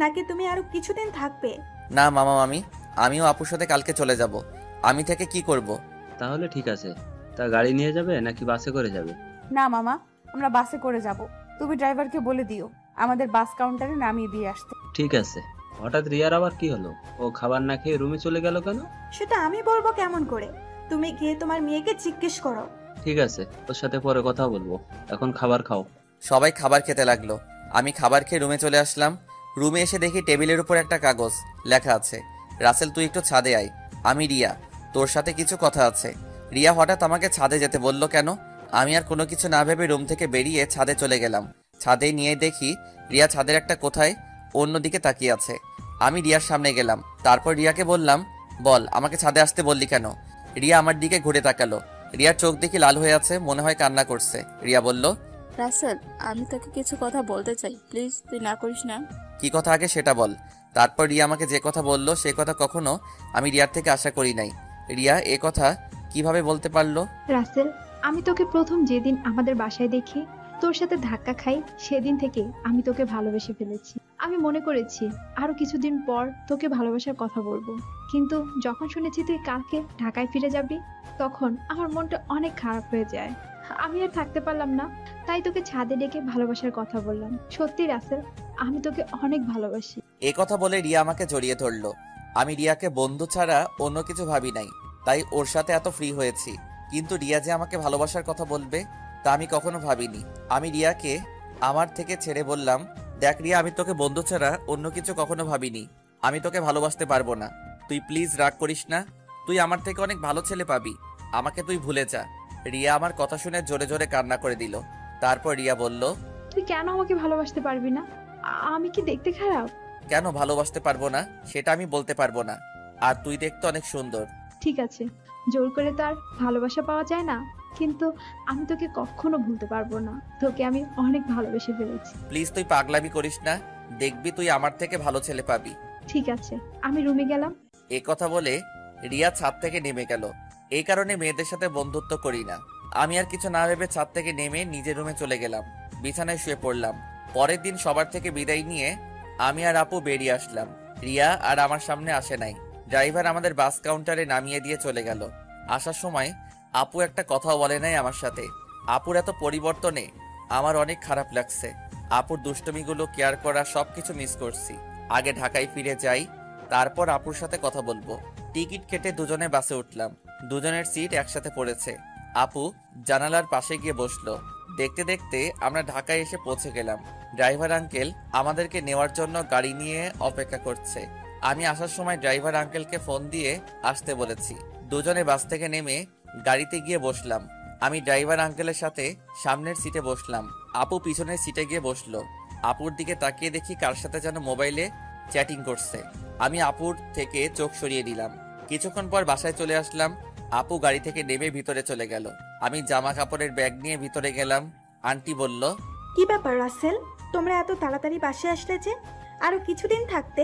নাকি তুমি আরো কিছুদিন থাকবে? না মামা মামি, আমিও আপুর সাথে কালকে চলে যাব। আমি থেকে কি করব? তাহলে ঠিক আছে। তা গাড়ি নিয়ে যাবে নাকি বাসে করে যাবে? না মামা, আমরা বাসে করে যাব। তুমি ড্রাইভারকে বলে দিও আমাদের বাস কাউন্টারে নামিয়ে দিয়ে আসতে। ঠিক আছে। হঠাৎ রিয়ার আবার কি হলো? ও খাবার না খেয়ে রুমে চলে গেল কেন? সেটা আমি বলবো কেমন করে? তুমি গিয়ে তোমার মেয়েকে জিজ্ঞেস করো। ঠিক আছে, ওর সাথে পরে কথা বলবো, এখন খাবার খাও। সবাই খাবার খেতে লাগলো। আমি খাবার খেয়ে রুমে চলে আসলাম। রুমে এসে দেখি টেবিলের উপর একটা কাগজ, লেখা আছে, রাসেল তুই একটু ছাদে আয়, আমি রিয়া, তোর সাথে কিছু কথা আছে। রিয়া হঠাৎ আমাকে ছাদে যেতে বলল কেন? আমি আর কোনো কিছু না ভেবে রুম থেকে বেরিয়ে ছাদে চলে গেলাম। ছাদে নিয়ে দেখি রিয়া ছাদের একটা কোথায় অন্যদিকে তাকিয়ে আছে। আমি রিয়ার সামনে গেলাম। তারপর রিয়াকে বললাম, বল আমাকে ছাদে আসতে বললি কেন? রিয়া আমার দিকে ঘুরে তাকালো। রিয়ার চোখ দেখি লাল হয়ে আছে, মনে হয় কান্না করছে। রিয়া বলল, রাসেল, আমি তোকে কিছু কথা বলতে চাই, প্লিজ তুই না করিস না। কি কথা আগে সেটা বল। তারপর রিয়া আমাকে যে কথা বলল সে কথা কখনো আমি রিয়ার থেকে আশা করি নাই। রিয়া এ কথা কিভাবে বলতে পারলো? রাসেল, আমি তোকে প্রথম যেদিন আমাদের বাসায় দেখি, তোর সাথে ধাক্কা খাই, সেদিন থেকে আমি তোকে ভালোবেসে ফেলেছি। আমি মনে করেছি আরো কিছুদিন পর তোকে ভালোবাসার কথা বলবো, কিন্তু যখন শুনেছি তুই কালকে ঢাকায় ফিরে যাবি, তখন আমার মনটা অনেক খারাপ হয়ে যায়। আমি আর থাকতে পারলাম না, তাই তোকে ছাদে ডেকে ভালোবাসার কথা বললাম। সত্যি রাসেল, আমি তোকে অনেক ভালোবাসি। এ কথা বলে রিয়া আমাকে জড়িয়ে ধরলো। আমি রিয়াকে বন্ধু ছাড়া অন্য কিছু ভাবি নাই, তাই ওর সাথে এত ফ্রি হয়েছি। কিন্তু রিয়া যে আমাকে ভালোবাসার কথা বলবে তা আমি কখনো ভাবিনি। আমি রিয়াকে আমার থেকে ছেড়ে বললাম, দেখ রিয়া, আমি তোকে বন্ধু ছাড়া অন্য কিছু কখনো ভাবিনি। আমি তোকে ভালোবাসতে পারবো না। তুই প্লিজ রাগ করিস না। তুই আমার থেকে অনেক ভালো ছেলে পাবি। আমাকে তুই ভুলে যা। রিয়া আমার কথা শুনে জোরে জোরে কান্না করে দিল। তারপর রিয়া বলল, তুই কেন আমাকে ভালোবাসতে পারবি না? আমি কি দেখতে খারাপ? কেন ভালোবাসতে পারবো না সেটা আমি বলতে পারবো না। আর তুই দেখতে অনেক সুন্দর। ঠিক আছে, জোর করে তার ভালোবাসা পাওয়া যায় না, কিন্তু আমি তোকে কখনো ভুলতে পারবো না। তোকে আমি অনেক ভালোবেসে ফেলেছি। প্লিজ তুই পাগলামি করিস না। দেখবি তুই আমার থেকে ভালো ছেলে পাবি। ঠিক আছে, আমি রুমে গেলাম। এ কথা বলে রিয়া ছাদ থেকে নেমে গেল। এই কারণে মেয়েদের সাথে বন্ধুত্ব করি না। আমি আর কিছু না ভেবে ছাদ থেকে নেমে নিজের রুমে চলে গেলাম। বিছানায় শুয়ে পড়লাম। পরের দিন সবার থেকে বিদায় নিয়ে আমি আর আপু বেরিয়ে আসলাম। রিয়া আর আমার সামনে আসে নাই। ড্রাইভার আমাদের বাস কাউন্টারে নামিয়ে দিয়ে চলে গেল। আসার সময় আপু একটা কথাও বলে নাই আমার সাথে। আপুর এত পরিবর্তনে আমার অনেক খারাপ লাগছে। আপুর দুষ্টমিগুলো কেয়ার করা সবকিছু মিস করছি। আগে ঢাকায় ফিরে যাই, তারপর আপুর সাথে কথা বলবো। টিকিট কেটে দুজনে বাসে উঠলাম। দুজনের সিট একসাথে পড়েছে। আপু জানালার পাশে গিয়ে বসলো। দেখতে দেখতে আমরা ঢাকায় এসে পৌঁছে গেলাম। ড্রাইভার আঙ্কেল আমাদেরকে নেওয়ার জন্য গাড়ি নিয়ে অপেক্ষা করছে। আমি আসার সময় ড্রাইভার আঙ্কেলকে ফোন দিয়ে আসতে বলেছি। দুজনে বাস থেকে নেমে গাড়িতে গিয়ে বসলাম। আমি ড্রাইভার আঙ্কেলের সাথে সামনের সিটে বসলাম। আপু পিছনের সিটে গিয়ে বসলো। আপুর দিকে তাকিয়ে দেখি কার সাথে যেন মোবাইলে চ্যাটিং করছে। আমি আপুর থেকে চোখ সরিয়ে দিলাম। কিছুক্ষণ পর বাসায় চলে আসলাম। আপু গাড়ি থেকে নেমে ভিতরে চলে গেল। আমি জামা কাপড়ের ব্যাগ নিয়ে ভিতরে গেলাম। আন্টি বলল, কি ব্যাপার রাসেল, তোমরা এত তাড়াতাড়ি বাসে আসলে যে? আরো কিছুদিন থাকতে।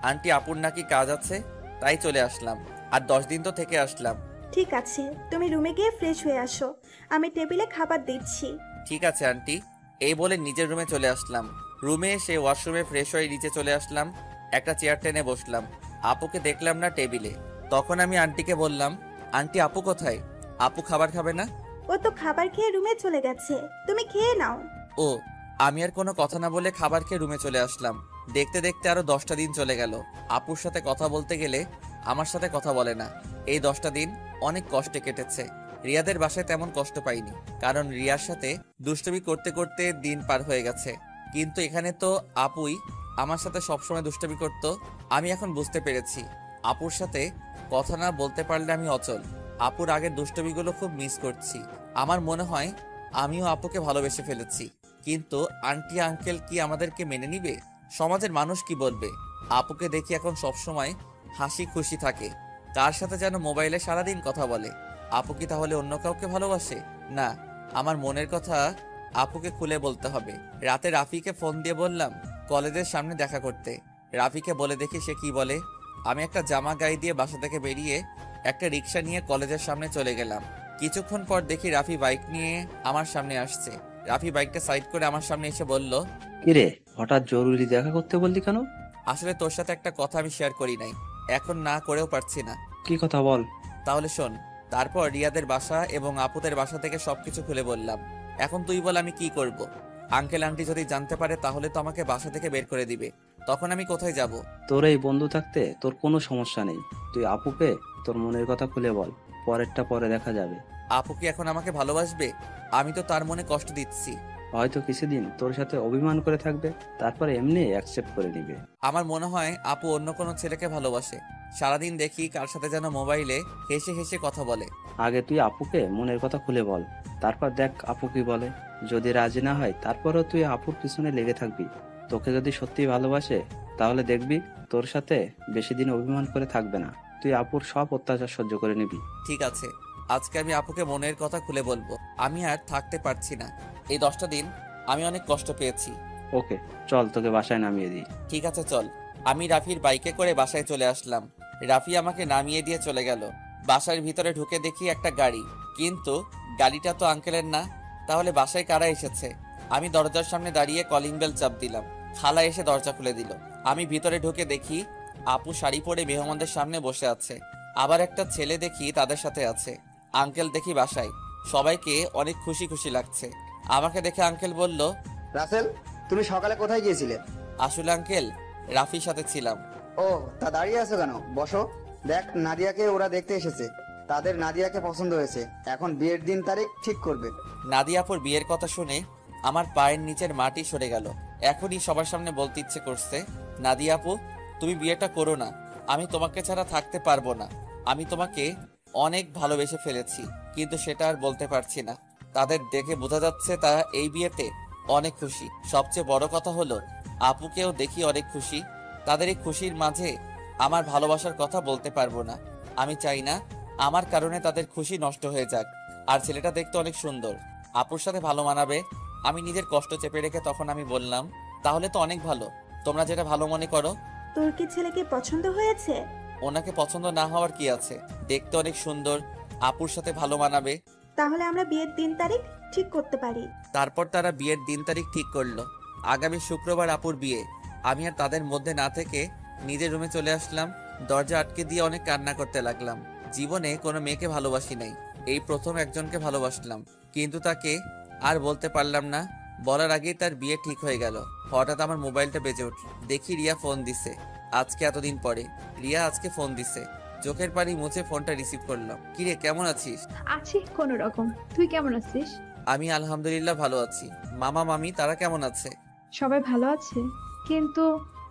আন্টি আপুর নাকি কাজ আছে, তাই চলে আসলাম। আর 10 দিন তো থেকে আসলাম। ঠিক আছে, তুমি রুমে গিয়ে ফ্রেশ হয়ে আসো, আমি টেবিলে খাবার দিচ্ছি। ঠিক আছে আন্টি। এই বলে নিজের রুমে চলে আসলাম। রুমে এসে ওয়াশরুমে ফ্রেশ হয়ে নিচে চলে আসলাম। একটা চেয়ার টেনে বসলাম। আপুকে দেখলাম না টেবিলে। তখন আমি আন্টিকে বললাম, আন্টি আপু কোথায়? আপু খাবার খাবে না? ও তো খাবার খেয়ে রুমে চলে গেছে, তুমি খেয়ে নাও। ও, আমি আর কোনো কথা না বলে খাবার খেয়ে রুমে চলে আসলাম। দেখতে দেখতে আরো 10টা দিন চলে গেল। আপুর সাথে কথা বলতে গেলে আমার সাথে কথা বলে না। এই 10টা দিন অনেক কষ্টে কেটেছে। রিয়াদের বাসায় তেমন কষ্ট পাইনি, কারণ রিয়ার সাথে দুষ্টুমি করতে করতে দিন পার হয়ে গেছে। কিন্তু এখানে তো আপুই আমার সাথে সবসময় দুষ্টুমি করত। আমি এখন বুঝতে পেরেছি আপুর সাথে কথা না বলতে পারলে আমি অচল। আপুর আগের দুষ্টুমিগুলো খুব মিস করছি। আমার মনে হয় আমিও আপুকে ভালোবেসে ফেলেছি। কিন্তু আন্টি আঙ্কেল কি আমাদেরকে মেনে নিবে? সমাজের মানুষ কি বলবে? আপুকে দেখি এখন সবসময় হাসি খুশি থাকে। তার সাথে যেন মোবাইলে সারাদিন কথা বলে। আপু কি তাহলে অন্য কাউকে ভালোবাসে? না, আমার মনের কথা আপুকে খুলে বলতে হবে। রাতে রাফিকে ফোন দিয়ে বললাম কলেজের সামনে দেখা করতে। রাফিকে বলে দেখি সে কি বলে। আমি একটা জামা গায়ে দিয়ে বাসা থেকে বেরিয়ে একটা রিক্সা নিয়ে কলেজের সামনে চলে গেলাম। কিছুক্ষণ পর দেখি রাফি বাইক নিয়ে আমার সামনে আসছে। রাফি বাইকটা সাইড করে আমার সামনে এসে বলল, কিরে, হঠাৎ জরুরি দেখা করতে বললি কেন? আসলে তোর সাথে একটা কথা আমি শেয়ার করি নাই, এখন না করেও পারছি না। কি কথা বল। তাহলে শোন। তারপর রিয়াদের বাসা এবং আপুদের বাসা থেকে সবকিছু খুলে বললাম। এখন তুই বল আমি কি করব? আঙ্কেল আন্টি যদি জানতে পারে তাহলে তো আমাকে বাসা থেকে বের করে দিবে। তখন আমি কোথায় যাব? তোর এই বন্ধু থাকতে তোর কোনো সমস্যা নেই। তুই আপুকে তোর মনের কথা খুলে বল, পরেরটা পরে দেখা যাবে। আপু কি এখন আমাকে ভালোবাসবে? আমি তো তার মনে কষ্ট দিচ্ছি। হয়তো কিছুদিন তোর সাথে অভিমান করে থাকবে, তারপরে এমনি অ্যাকসেপ্ট করে নিবে। আমার মনে হয় আপু অন্য কোনো ছেলেকে ভালোবাসে। সারাদিন দেখি কার সাথে যেন মোবাইলে হেসে হেসে কথা বলে। আগে তুই আপুকে মনের কথা খুলে বল, তারপর দেখ আপু কি বলে। যদি রাজি না হয় তারপরও তুই আপুর পিছনে লেগে থাকবি। তোকে যদি সত্যি ভালোবাসে তাহলে দেখবি তোর সাথে বেশি দিন অভিমান করে থাকবে না। তুই আপুর সব অত্যাচার সহ্য করে নিবি। ঠিক আছে, আজকে আমি আপুকে মনের কথা খুলে বলবো। আমি আর থাকতে পারছি না। এই 10টা দিন আমি অনেক কষ্ট পেয়েছি। ওকে, চল তোকে বাসায় নামিয়ে দিই। ঠিক আছে চল। আমি রাফির বাইকে করে বাসায় চলে আসলাম। রাফি আমাকে নামিয়ে দিয়ে চলে গেল। বাসার ভিতরে ঢুকে দেখি একটা গাড়ি, কিন্তু গাড়িটা তো আঙ্কেলের না। তাহলে বাসায় কারা এসেছে? আমি দরজার সামনে দাঁড়িয়ে কলিং বেল চাপ দিলাম। খালা এসে দরজা খুলে দিল। আমি ভিতরে ঢুকে দেখি আপু শাড়ি পরে মেহমানদের সামনে বসে আছে। আবার একটা ছেলে দেখি তাদের সাথে আছে। আঙ্কেল দেখি বাসায়। সবাইকে অনেক খুশি খুশি লাগছে। আমাকে দেখে আঙ্কেল বলল, রাসেল, তুমি সকালে কোথায় গিয়েছিলে? আসলে আঙ্কেল রাফির সাথে ছিলাম। ও, তা দাঁড়িয়ে আছো কেন? বসো। দেখ, নাদিয়াকে ওরা দেখতে এসেছে। তাদের নাদিয়াকে পছন্দ হয়েছে। এখন বিয়ের দিন তারিখ ঠিক করবে। নাদিয়াপুর বিয়ের কথা শুনে আমার পায়ের নিচের মাটি সরে গেল। এখনই সবার সামনে বলতে ইচ্ছে করছে, নাদিয়াপু তুমি বিয়েটা করো না। আমি তোমাকে ছাড়া থাকতে পারবো না। আমি তোমাকে অনেক ভালোবেসে ফেলেছি, কিন্তু সেটা আর বলতে পারছি না। তাদের দেখে বোঝা যাচ্ছে তারা এই বিয়েতে অনেক খুশি। সবচেয়ে বড় কথা হলো আপুকেও দেখি অনেক খুশি। তাদের এই খুশির মাঝে আমার ভালোবাসার কথা বলতে পারবো না। আমি চাই না আমার কারণে তাদের খুশি নষ্ট হয়ে যাক। আর ছেলেটা দেখতে অনেক সুন্দর, আপুর সাথে ভালো মানাবে। আমি নিজের কষ্ট চেপে রেখে তখন আমি বললাম, তাহলে তো অনেক ভালো, তোমরা যেটা ভালো মনে করো। তোর কি ছেলেকে পছন্দ হয়েছে? ওনাকে পছন্দ না হওয়ার কি আছে? দেখতে অনেক সুন্দর, আপুর সাথে ভালো মানাবে। তাহলে আমরা বিয়ের দিন তারিখ ঠিক করতে পারি। তারপর তারা বিয়ের দিন তারিখ ঠিক করলো। আগামী শুক্রবার আপুর বিয়ে। আমি আর তাদের মধ্যে না থেকে নিজের রুমে চলে আসলাম। দরজা আটকে দিয়ে অনেক কান্না করতে লাগলাম। জীবনে কোনো মেয়েকে ভালোবাসি নাই, এই প্রথম একজনকে ভালোবাসলাম, কিন্তু তাকে আর বলতে পারলাম না। বলার আগেই তার বিয়ে ঠিক হয়ে গেল। হঠাৎ আমার মোবাইলটা বেজে উঠল। দেখি রিয়া ফোন দিছে। আজকে এতদিন পরে রিয়া আজকে ফোন দিছে। চোখের পানি মুছে ফোনটা রিসিভ করলাম। কিরে, কেমন আছিস? আছি কোনো রকম। তুই কেমন আছিস? আমি আলহামদুলিল্লাহ ভালো আছি। মামা মামি তারা কেমন আছে? সবাই ভালো আছে, কিন্তু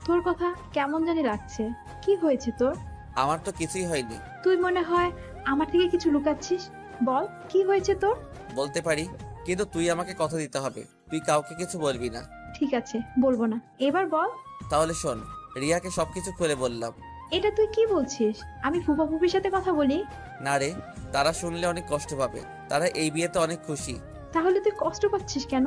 তোর কথা কেমন জানি লাগছে। কি হয়েছে তোর? আমার তো কিছুই হয়নি। তুই মনে হয় আমার থেকে কিছু লুকাচ্ছিস। বল, কি হয়েছে তোর? বলতে পারি, কিন্তু তুই আমাকে কথা দিতে হবে। তুই কাউকে কিছু বলবি না। ঠিক আছে, বলবো না। এবার বল। তাহলে শোন, রিয়াকে সবকিছু খুলে বললাম। এটা তুই কি বলছিস? আমি ফুপা ফুপির সাথে কথা বলি? না রে, তারা শুনলে অনেক কষ্ট পাবে। তারা এই বিয়েতে অনেক খুশি। তাহলে তুই কষ্ট পাচ্ছিস কেন?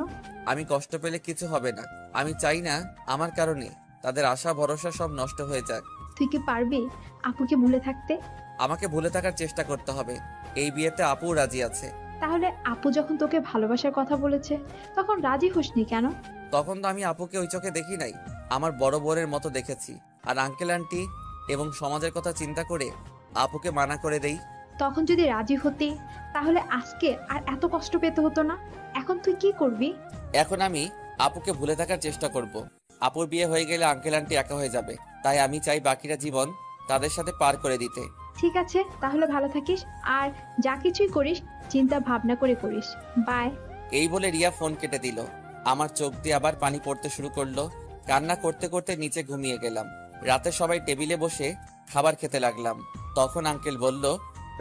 আমি কষ্ট পেলে কিছু হবে না। আমি চাই না আমার কারণে তাদের আশা ভরসা সব নষ্ট হয়ে যাক। তুই কি পারবি আপুকে ভুলে থাকতে? আমাকে ভুলে থাকার চেষ্টা করতে হবে। এই বিয়েতে আপু রাজি আছে। তাহলে আপু যখন তোকে ভালোবাসার কথা বলেছে তখন রাজি হোসনি কেন? তখন তো আমি আপুকে ওই চোখে দেখি নাই, আমার বড় বোনের মতো দেখেছি। আর আঙ্কেল আন্টি এবং সমাজের কথা চিন্তা করে আপুকে মানা করে দেই। তখন যদি রাজি হতি তাহলে আজকে আর এত কষ্ট পেতে হতো না। এখন তুই কি করবি? এখন আমি আপুকে ভুলে থাকার চেষ্টা করব। আপুর বিয়ে হয়ে গেলে আঙ্কেল আন্টি একা হয়ে যাবে। তাই আমি চাই বাকিটা জীবন তাদের সাথে পার করে দিতে। ঠিক আছে, তাহলে ভালো থাকিস। আর যা কিছুই করিস চিন্তা ভাবনা করে করিস। বাই। এই বলে রিয়া ফোন কেটে দিল। আমার চোখ দিয়ে আবার পানি পড়তে শুরু করলো। কান্না করতে করতে নিচে ঘুমিয়ে গেলাম। রাতে সবাই টেবিলে বসে খাবার খেতে লাগলাম। তখন আঙ্কেল বলল,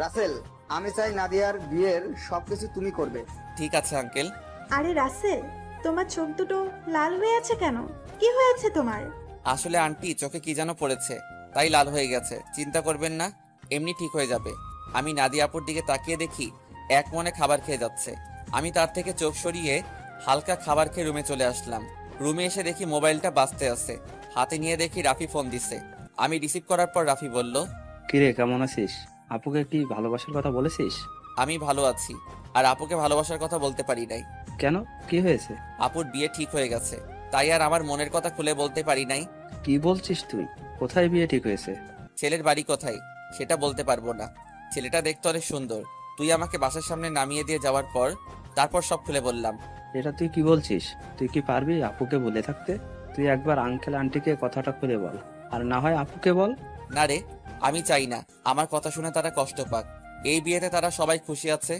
রাসেল, আমি চাই নাদিয়ার বিয়ের সবকিছু তুমি করবে। ঠিক আছে আঙ্কেল। আরে রাসেল, তোমার চোখ দুটো লাল হয়ে আছে কেন? কি হয়েছে তোমার? আসলে আন্টি চোখে কি যেন পড়েছে, তাই লাল হয়ে গেছে। চিন্তা করবেন না, এমনি ঠিক হয়ে যাবে। আমি নাদিয়া আপুর দিকে তাকিয়ে দেখি এক মনে খাবার খেয়ে যাচ্ছে। আমি তার থেকে চোখ সরিয়ে হালকা খাবার খেয়ে রুমে চলে আসলাম। রুমে এসে দেখি মোবাইলটা বাজতে আছে। হাতে নিয়ে দেখি রাফি ফোন দিছে। আমি রিসিভ করার পর রাফি বলল, কিরে, কেমন আছিস? আপুকে কি ভালোবাসার কথা বলেছিস? আমি ভালো আছি। আর আপুকে ভালোবাসার কথা বলতে পারি নাই। কেন, কি হয়েছে? আপুর বিয়ে ঠিক হয়ে গেছে, তাই আর আমার মনের কথা খুলে বলতে পারি নাই। কি বলছিস তুই? কোথায় বিয়ে ঠিক হয়েছে? ছেলের বাড়ি কোথায় সেটা বলতে পারবো না। ছেলেটা দেখতে অনেক সুন্দর। তুই আমাকে বাসার সামনে নামিয়ে দিয়ে যাওয়ার পর তারপর সব খুলে বললাম। এটা তুই কি বলছিস? তুই কি পারবি আপুকে বলে থাকতে? তুই একবার আঙ্কেল আন্টিকে কথাটা খুলে বল, আর না হয় আপুকে বল। না রে, আমি চাই না আমার কথা শুনে তারা কষ্ট পাক। এই বিয়েতে তারা সবাই খুশি আছে,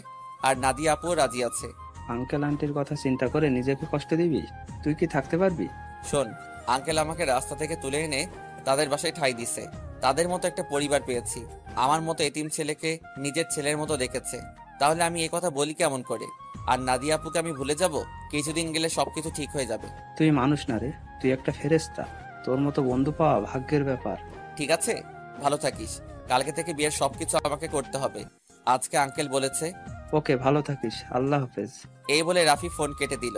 আর নাদিয়া আপুও রাজি আছে। আঙ্কেল আন্টির কথা চিন্তা করে নিজেকে কষ্ট দিবি? তুই কি থাকতে পারবি? শোন, আঙ্কেল আমাকে রাস্তা থেকে তুলে এনে তাদের বাসায় ঠাঁই দিছে। তাদের মতো একটা পরিবার পেয়েছি। আমার মতো এতিম ছেলেকে নিজের ছেলের মতো দেখেছে। তাহলে আমি এ কথা বলি কেমন করে? আর নাদিয়া আপুকে আমি ভুলে যাব? কিছুদিন গেলে সবকিছু ঠিক হয়ে যাবে। তুই মানুষ না রে, তুই একটা ফেরেশতা। তোর মতো বন্ধু পাওয়া ভাগ্যের ব্যাপার। ঠিক আছে, ভালো থাকিস। কালকে থেকে বিয়ের সবকিছু আমাকে করতে হবে। আজকে আঙ্কেল বলেছে। ওকে, ভালো থাকিস, আল্লাহ হাফেজ। এই বলে রাফি ফোন কেটে দিল।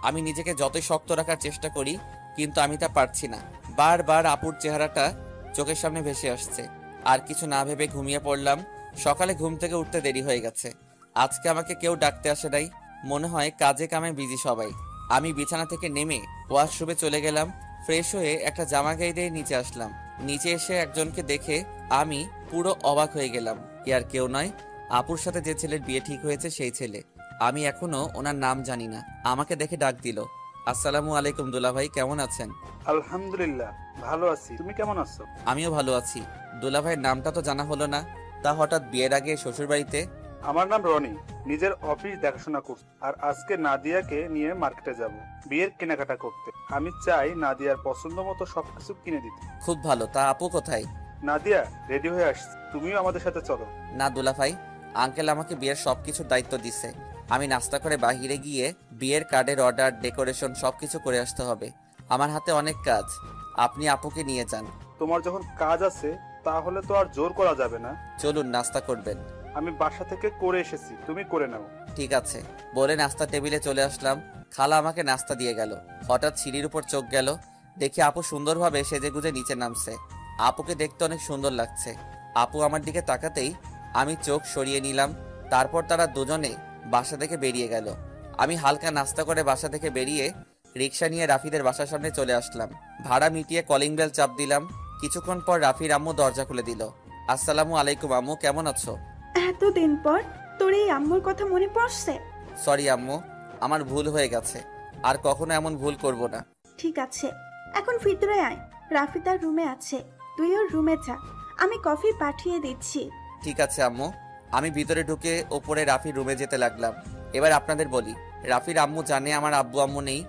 আমি নিজেকে যতই শক্ত রাখার চেষ্টা করি কিন্তু আমি তা পারছি না। বারবার আপুর চেহারাটা চোখের সামনে ভেসে আসছে। আর কিছু না ভেবে ঘুমিয়ে পড়লাম। সকালে ঘুম থেকে উঠতে দেরি হয়ে গেছে। আজকে আমাকে কেউ ডাকতে আসে নাই, মনে হয় কাজে কামে বিজি সবাই। আমি বিছানা থেকে নেমে ওয়াশরুমে চলে গেলাম। ফ্রেশ হয়ে একটা জামা গায়ে দিয়ে নিচে আসলাম। নিচে এসে একজনকে দেখে আমি পুরো অবাক হয়ে গেলাম। আর কেউ নয়, আপুর সাথে যে ছেলের বিয়ে ঠিক হয়েছে সেই ছেলে। আমি এখনো ওনার নাম জানি না। আমাকে দেখে ডাক দিল। আসসালামু আলাইকুম দুলাভাই, কেমন আছেন? আলহামদুলিল্লাহ, ভালো আছি। তুমি কেমন আছো? আমিও ভালো আছি। দুলাভাইয়ের নামটা তো জানা হলো না, তা হঠাৎ বিয়ের আগে শ্বশুর বাড়িতে? আমার নাম রনি, নিজের অফিস দেখাশোনা করছি। আর আজকে নাদিয়াকে নিয়ে মার্কেটে যাব বিয়ের কেনাকাটা করতে। আমি চাই নাদিয়ার পছন্দ মতো সবকিছু কিনে দিতে। খুব ভালো। তা আপু কোথায়? নাদিয়া রেডি হয়ে আসছে, তুমিও আমাদের সাথে চলো। না দুলাভাই, আঙ্কেল আমাকে বিয়ের সবকিছুর দায়িত্ব দিছে। আমি নাস্তা করে বাহিরে গিয়ে বিয়ের কার্ডের অর্ডার, ডেকোরেশন সবকিছু করে আসতে হবে। আমার হাতে অনেক কাজ। আপনি আপুকে নিয়ে যান। তোমার যখন কাজ আছে তাহলে তো আর জোর করা যাবে না। চলুন, নাস্তা করবেন। আমি বাসা থেকে করে এসেছি, তুমি করে নাও। ঠিক আছে বলে নাস্তা টেবিলে চলে আসলাম। খালা আমাকে নাস্তা দিয়ে গেল। হঠাৎ সিঁড়ির উপর চোখ গেল, দেখি আপু সুন্দরভাবে সেজেগুজে নিচে নামছে। আপুকে দেখতে অনেক সুন্দর লাগছে। আপু আমার দিকে তাকাতেই আমি চোখ সরিয়ে নিলাম। তারপর তারা দুজনে বাসা থেকে বেরিয়ে গেল। আমি হালকা নাস্তা করে বাসা থেকে বেরিয়ে রিক্সা নিয়ে রাফিদের বাসার সামনে চলে আসলাম। ভাড়া মিটিয়ে কলিং বেল চাপ দিলাম। কিছুক্ষণ পর রাফির আম্মু দরজা খুলে দিল। আসসালামু আলাইকুম আম্মু, কেমন আছো? এতদিন পর তোর এই আম্মুর কথা মনে পড়ছে? সরি আম্মু, আমার ভুল হয়ে গেছে। আর কখনো এমন ভুল করব না। ঠিক আছে, এখন ভিতরে আয়। রাফি তার রুমে আছে, তুই ওর রুমে যা, আমি কফি পাঠিয়ে দিচ্ছি। ঠিক আছে আম্মু। আমি ভিতরে ঢুকে ওপরে রাফির রুমে যেতে লাগলাম। এবার আপনাদের বলি, রাফির আম্মু জানে আমার আব্বু আম্মু নেই,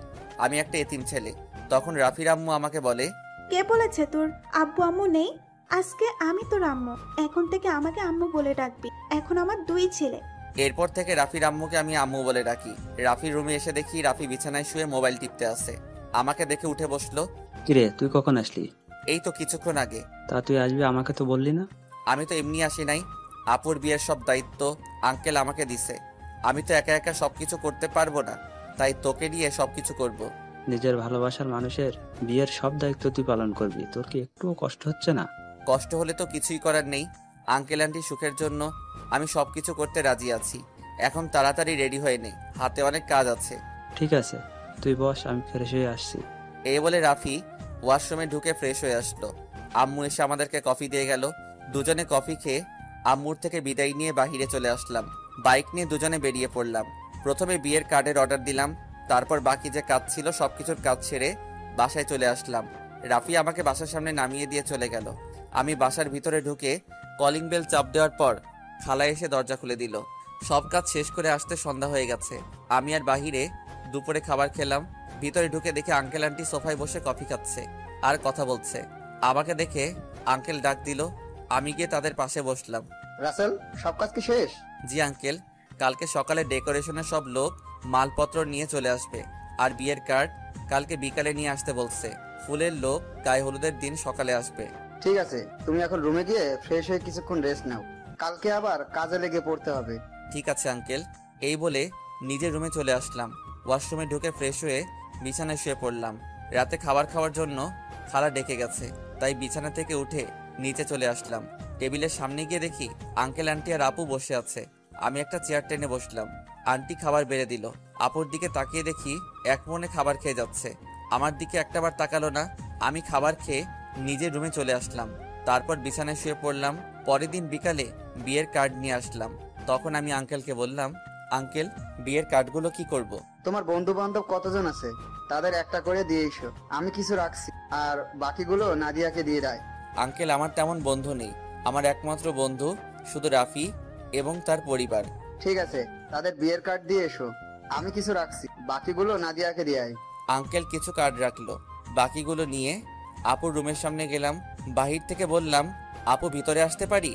আমি একটা এতিম ছেলে। তখন রাফির আম্মু আমাকে বলে, কে বলেছে তোর আব্বু আম্মু নেই? আজকে আমি তোর আম্মু, এখন থেকে আমাকে আম্মু বলে ডাকবি। এখন আমার দুই ছেলে। এরপর থেকে রাফির আম্মুকে আমি আম্মু বলে ডাকি। রাফির রুমে এসে দেখি রাফি বিছানায় শুয়ে মোবাইল টিপতে আছে। আমাকে দেখে উঠে বসলো। কিরে, তুই কখন আসলি? এই তো কিছুক্ষণ আগে। তা তুই আসবি, আমাকে তো বললি না। আমি তো এমনি আসি নাই। আপুর বিয়ের সব দায়িত্ব আঙ্কেল আমাকে দিছে। আমি তো একা একা সবকিছু করতে পারবো না, তাই তোকে নিয়ে সবকিছু করব। নিজের ভালোবাসার মানুষের বিয়ের সব দায়িত্ব তুই পালন করবি, তোর কি একটুও কষ্ট হচ্ছে না? কষ্ট হলে তো কিছুই করার নেই। আঙ্কেল আন্টি সুখের জন্য আমি সবকিছু করতে রাজি আছি। এখন তাড়াতাড়ি রেডি হয়ে নে, হাতে অনেক কাজ আছে। ঠিক আছে, তুই বস, আমি ফ্রেশ হয়ে আসছি। এই বলে রাফি ওয়াশরুমে ঢুকে ফ্রেশ হয়ে আসলো। আম্মু এসে আমাদেরকে কফি দিয়ে গেল। দুজনে কফি খেয়ে আম্মুর থেকে বিদায় নিয়ে বাহিরে চলে আসলাম। বাইক নিয়ে দুজনে বেরিয়ে পড়লাম। প্রথমে বিয়ের কার্ডের অর্ডার দিলাম, তারপর বাকি যে কাজ ছিল সবকিছুর কাজ ছেড়ে বাসায় চলে আসলাম। রাফি আমাকে বাসার সামনে নামিয়ে দিয়ে চলে গেল। আমি বাসার ভিতরে ঢুকে কলিং বেল চাপ দেওয়ার পর খালা এসে দরজা খুলে দিল। সব কাজ শেষ করে আসতে সন্ধ্যা হয়ে গেছে। আমি আর বাহিরে দুপুরে খাবার খেলাম। ভিতরে ঢুকে দেখে আঙ্কেল আন্টি সোফায় বসে কফি খাচ্ছে আর কথা বলছে। আমাকে দেখে আঙ্কেল ডাক দিল। আমি গিয়ে তাদের পাশে বসলাম। রাসেল, সব কাজ কি শেষ? জি আঙ্কেল, কালকে সকালে ডেকোরেশনের সব লোক মালপত্র নিয়ে চলে আসবে। আর বিয়ের কার্ড কালকে বিকালে নিয়ে আসতে বলছে। ফুলের লোক গায়ে হলুদের দিন সকালে আসবে। ঠিক আছে, তুমি এখন রুমে গিয়ে ফ্রেশ হয়ে কিছুক্ষণ রেস্ট নাও, কালকে আবার কাজে লেগে পড়তে হবে। ঠিক আছে আঙ্কেল। এই বলে নিজের রুমে চলে আসলাম। ওয়াশরুমে ঢুকে ফ্রেশ হয়ে বিছানায় শুয়ে পড়লাম। রাতে খাবার খাওয়ার জন্য খালা ডেকে গেছে, তাই বিছানা থেকে উঠে নিচে চলে আসলাম। টেবিলের সামনে গিয়ে দেখি আঙ্কেল আন্টি আর আপু বসে আছে। আমি একটা চেয়ার টেনে বসলাম। আন্টি খাবার বেড়ে দিল। আপুর দিকে তাকিয়ে দেখি এক মনে খাবার খেয়ে যাচ্ছে। আমার দিকে একটাবার তাকালো না। আমি খাবার খেয়ে নিজের রুমে চলে আসলাম। তারপর বিছানায় শুয়ে পড়লাম। পরের দিন বিকালে বিয়ের কার্ড নিয়ে আসলাম। তখন আমি আঙ্কেলকে বললাম, আঙ্কেল বিয়ের কার্ডগুলো কি করব? তোমার বন্ধু বান্ধব কতজন আছে তাদের একটা করে দিয়ে এসো, আমি কিছু রাখছি, আর বাকিগুলো নাদিয়াকে দিয়ে দেয়। আঙ্কেল আমার তেমন বন্ধু নেই। আমার একমাত্র বন্ধু শুধু রাফি এবং তার পরিবার। ঠিক আছে, তাদের বিয়ের কার্ড দিয়ে এসো, আমি কিছু রাখছি, বাকিগুলো নাদিয়াকে দিয়ে আয়। আঙ্কেল কিছু কার্ড রাখলো। বাকিগুলো নিয়ে আপুর রুমের সামনে গেলাম। বাহির থেকে বললাম, আপু ভিতরে আসতে পারি?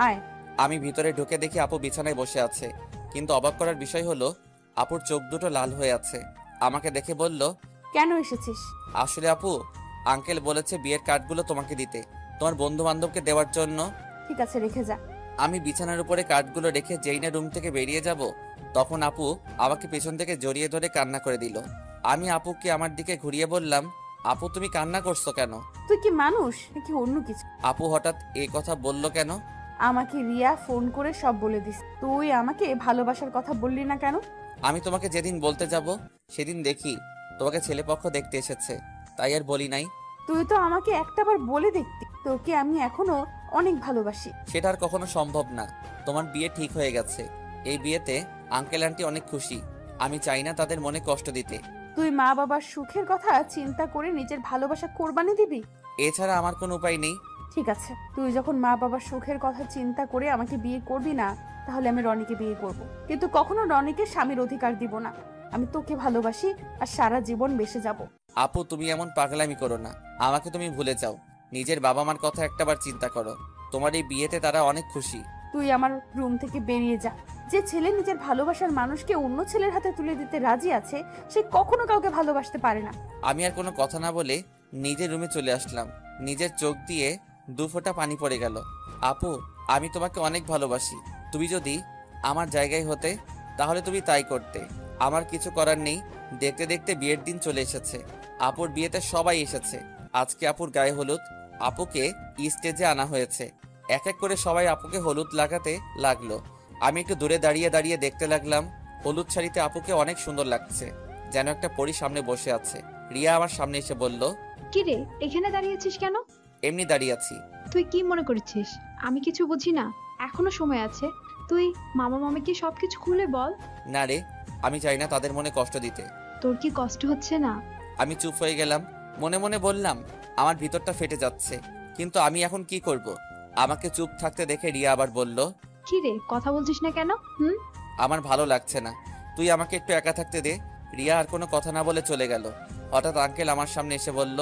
আয়। আমি ভিতরে ঢুকে দেখি আপু বিছানায় বসে আছে। কিন্তু অবাক করার বিষয় হলো আপুর চোখ দুটো লাল হয়ে আছে। আমাকে দেখে বলল, কেন এসেছিস? আসলে আপু, আঙ্কেল বলেছে বিয়ের কার্ডগুলো তোমাকে দিতে, তোমার বন্ধু বান্ধবকে দেওয়ার জন্য। ঠিক আছে, রেখে যা। আমি বিছানার উপরে কাঠগুলো রেখে যেই না রুম থেকে বেরিয়ে যাব, তখন আপু আমাকে পেছন থেকে জড়িয়ে ধরে কান্না করে দিল। আমি আপুকে আমার দিকে ঘুরিয়ে বললাম, আপু তুমি কান্না করছো কেন? তুই কি মানুষ নাকি অন্য কিছু? আপু হঠাৎ এই কথা বলল কেন? আমাকে রিয়া ফোন করে সব বলে দিস। তুই আমাকে ভালোবাসার কথা বললি না কেন? আমি তোমাকে যেদিন বলতে যাব সেদিন দেখি তোমাকে ছেলেপক্ষ দেখতে এসেছে, তাই আর বলি নাই। তুই তো আমাকে একটাবার বলে দেখতি তোকে আমি এখনো অনেক ভালোবাসি। সেটা আর কখনো সম্ভব না। তোমার বিয়ে ঠিক হয়ে গেছে। এই বিয়েতে আঙ্কেল আন্টি অনেক খুশি। আমি চাই না তাদের মনে কষ্ট দিতে। তুই মা বাবার সুখের কথা চিন্তা করে নিজের ভালোবাসা কোরবানি দিবি? এছাড়া আমার কোনো উপায় নেই। ঠিক আছে, তুই যখন মা বাবার সুখের কথা চিন্তা করে আমাকে বিয়ে করবি না, তাহলে আমি রনিকে বিয়ে করব। কিন্তু কখনো রনিকে স্বামীর অধিকার দিব না। আমি তোকে ভালোবাসি আর সারা জীবন বেঁচে যাব। আপু তুমি এমন পাগলামি করো না। আমাকে তুমি ভুলে যাও। নিজের বাবা মার কথা একটাবার চিন্তা করো। তোমার এই বিয়েতে তারা অনেক খুশি। তুই আমার রুম থেকে বেরিয়ে যা। যে ছেলে নিজের ভালোবাসার মানুষকে অন্য ছেলের হাতে তুলে দিতে রাজি আছে, সে কখনো কাউকে ভালোবাসতে পারে না। আমি আর কোনো কথা না বলে নিজের রুমে চলে আসলাম। নিজের চোখ দিয়ে 2 ফোঁটা পানি পড়ে গেল। আপু আমি তোমাকে অনেক ভালোবাসি। তুমি যদি আমার জায়গায় হতে তাহলে তুমি তাই করতে। আমার কিছু করার নেই। দেখতে দেখতে বিয়ের দিন চলে এসেছে। আপুর বিয়েতে সবাই এসেছে। আজকে আপুর গায়ে হলুদ। আপুকে স্টেজে আনা হয়েছে। এক এক করে সবাই আপুকে হলুদ লাগাতে লাগলো। আমি একটু দূরে দাঁড়িয়ে দাঁড়িয়ে দেখতে লাগলাম। হলুদ শাড়িতে আপুকে অনেক সুন্দর লাগছে, যেন একটা পরী সামনে বসে আছে। রিয়া আমার সামনে এসে বলল, কি রে, এখানে দাঁড়িয়েছিস কেন? এমনি দাঁড়িয়ে আছি। তুই কি মনে করেছিস আমি কিছু বুঝি না? এখনো সময় আছে। তুই মামা মামিকে সবকিছু খুলে বল। না রে, আমি চাই না তাদের মনে কষ্ট দিতে। তোর কি কষ্ট হচ্ছে না? আমি চুপ হয়ে গেলাম। মনে মনে বললাম, আমার ভিতরটা ফেটে যাচ্ছে, কিন্তু আমি এখন কি করব? আমাকে চুপ থাকতে দেখে রিয়া আবার বলল, কি রে, কথা বলছিস না কেন? আমার ভালো লাগছে না, তুই আমাকে একটু একা থাকতে দে। রিয়া আর কোনো কথা না বলে চলে গেল। হঠাৎ আঙ্কেল আমার সামনে এসে বলল,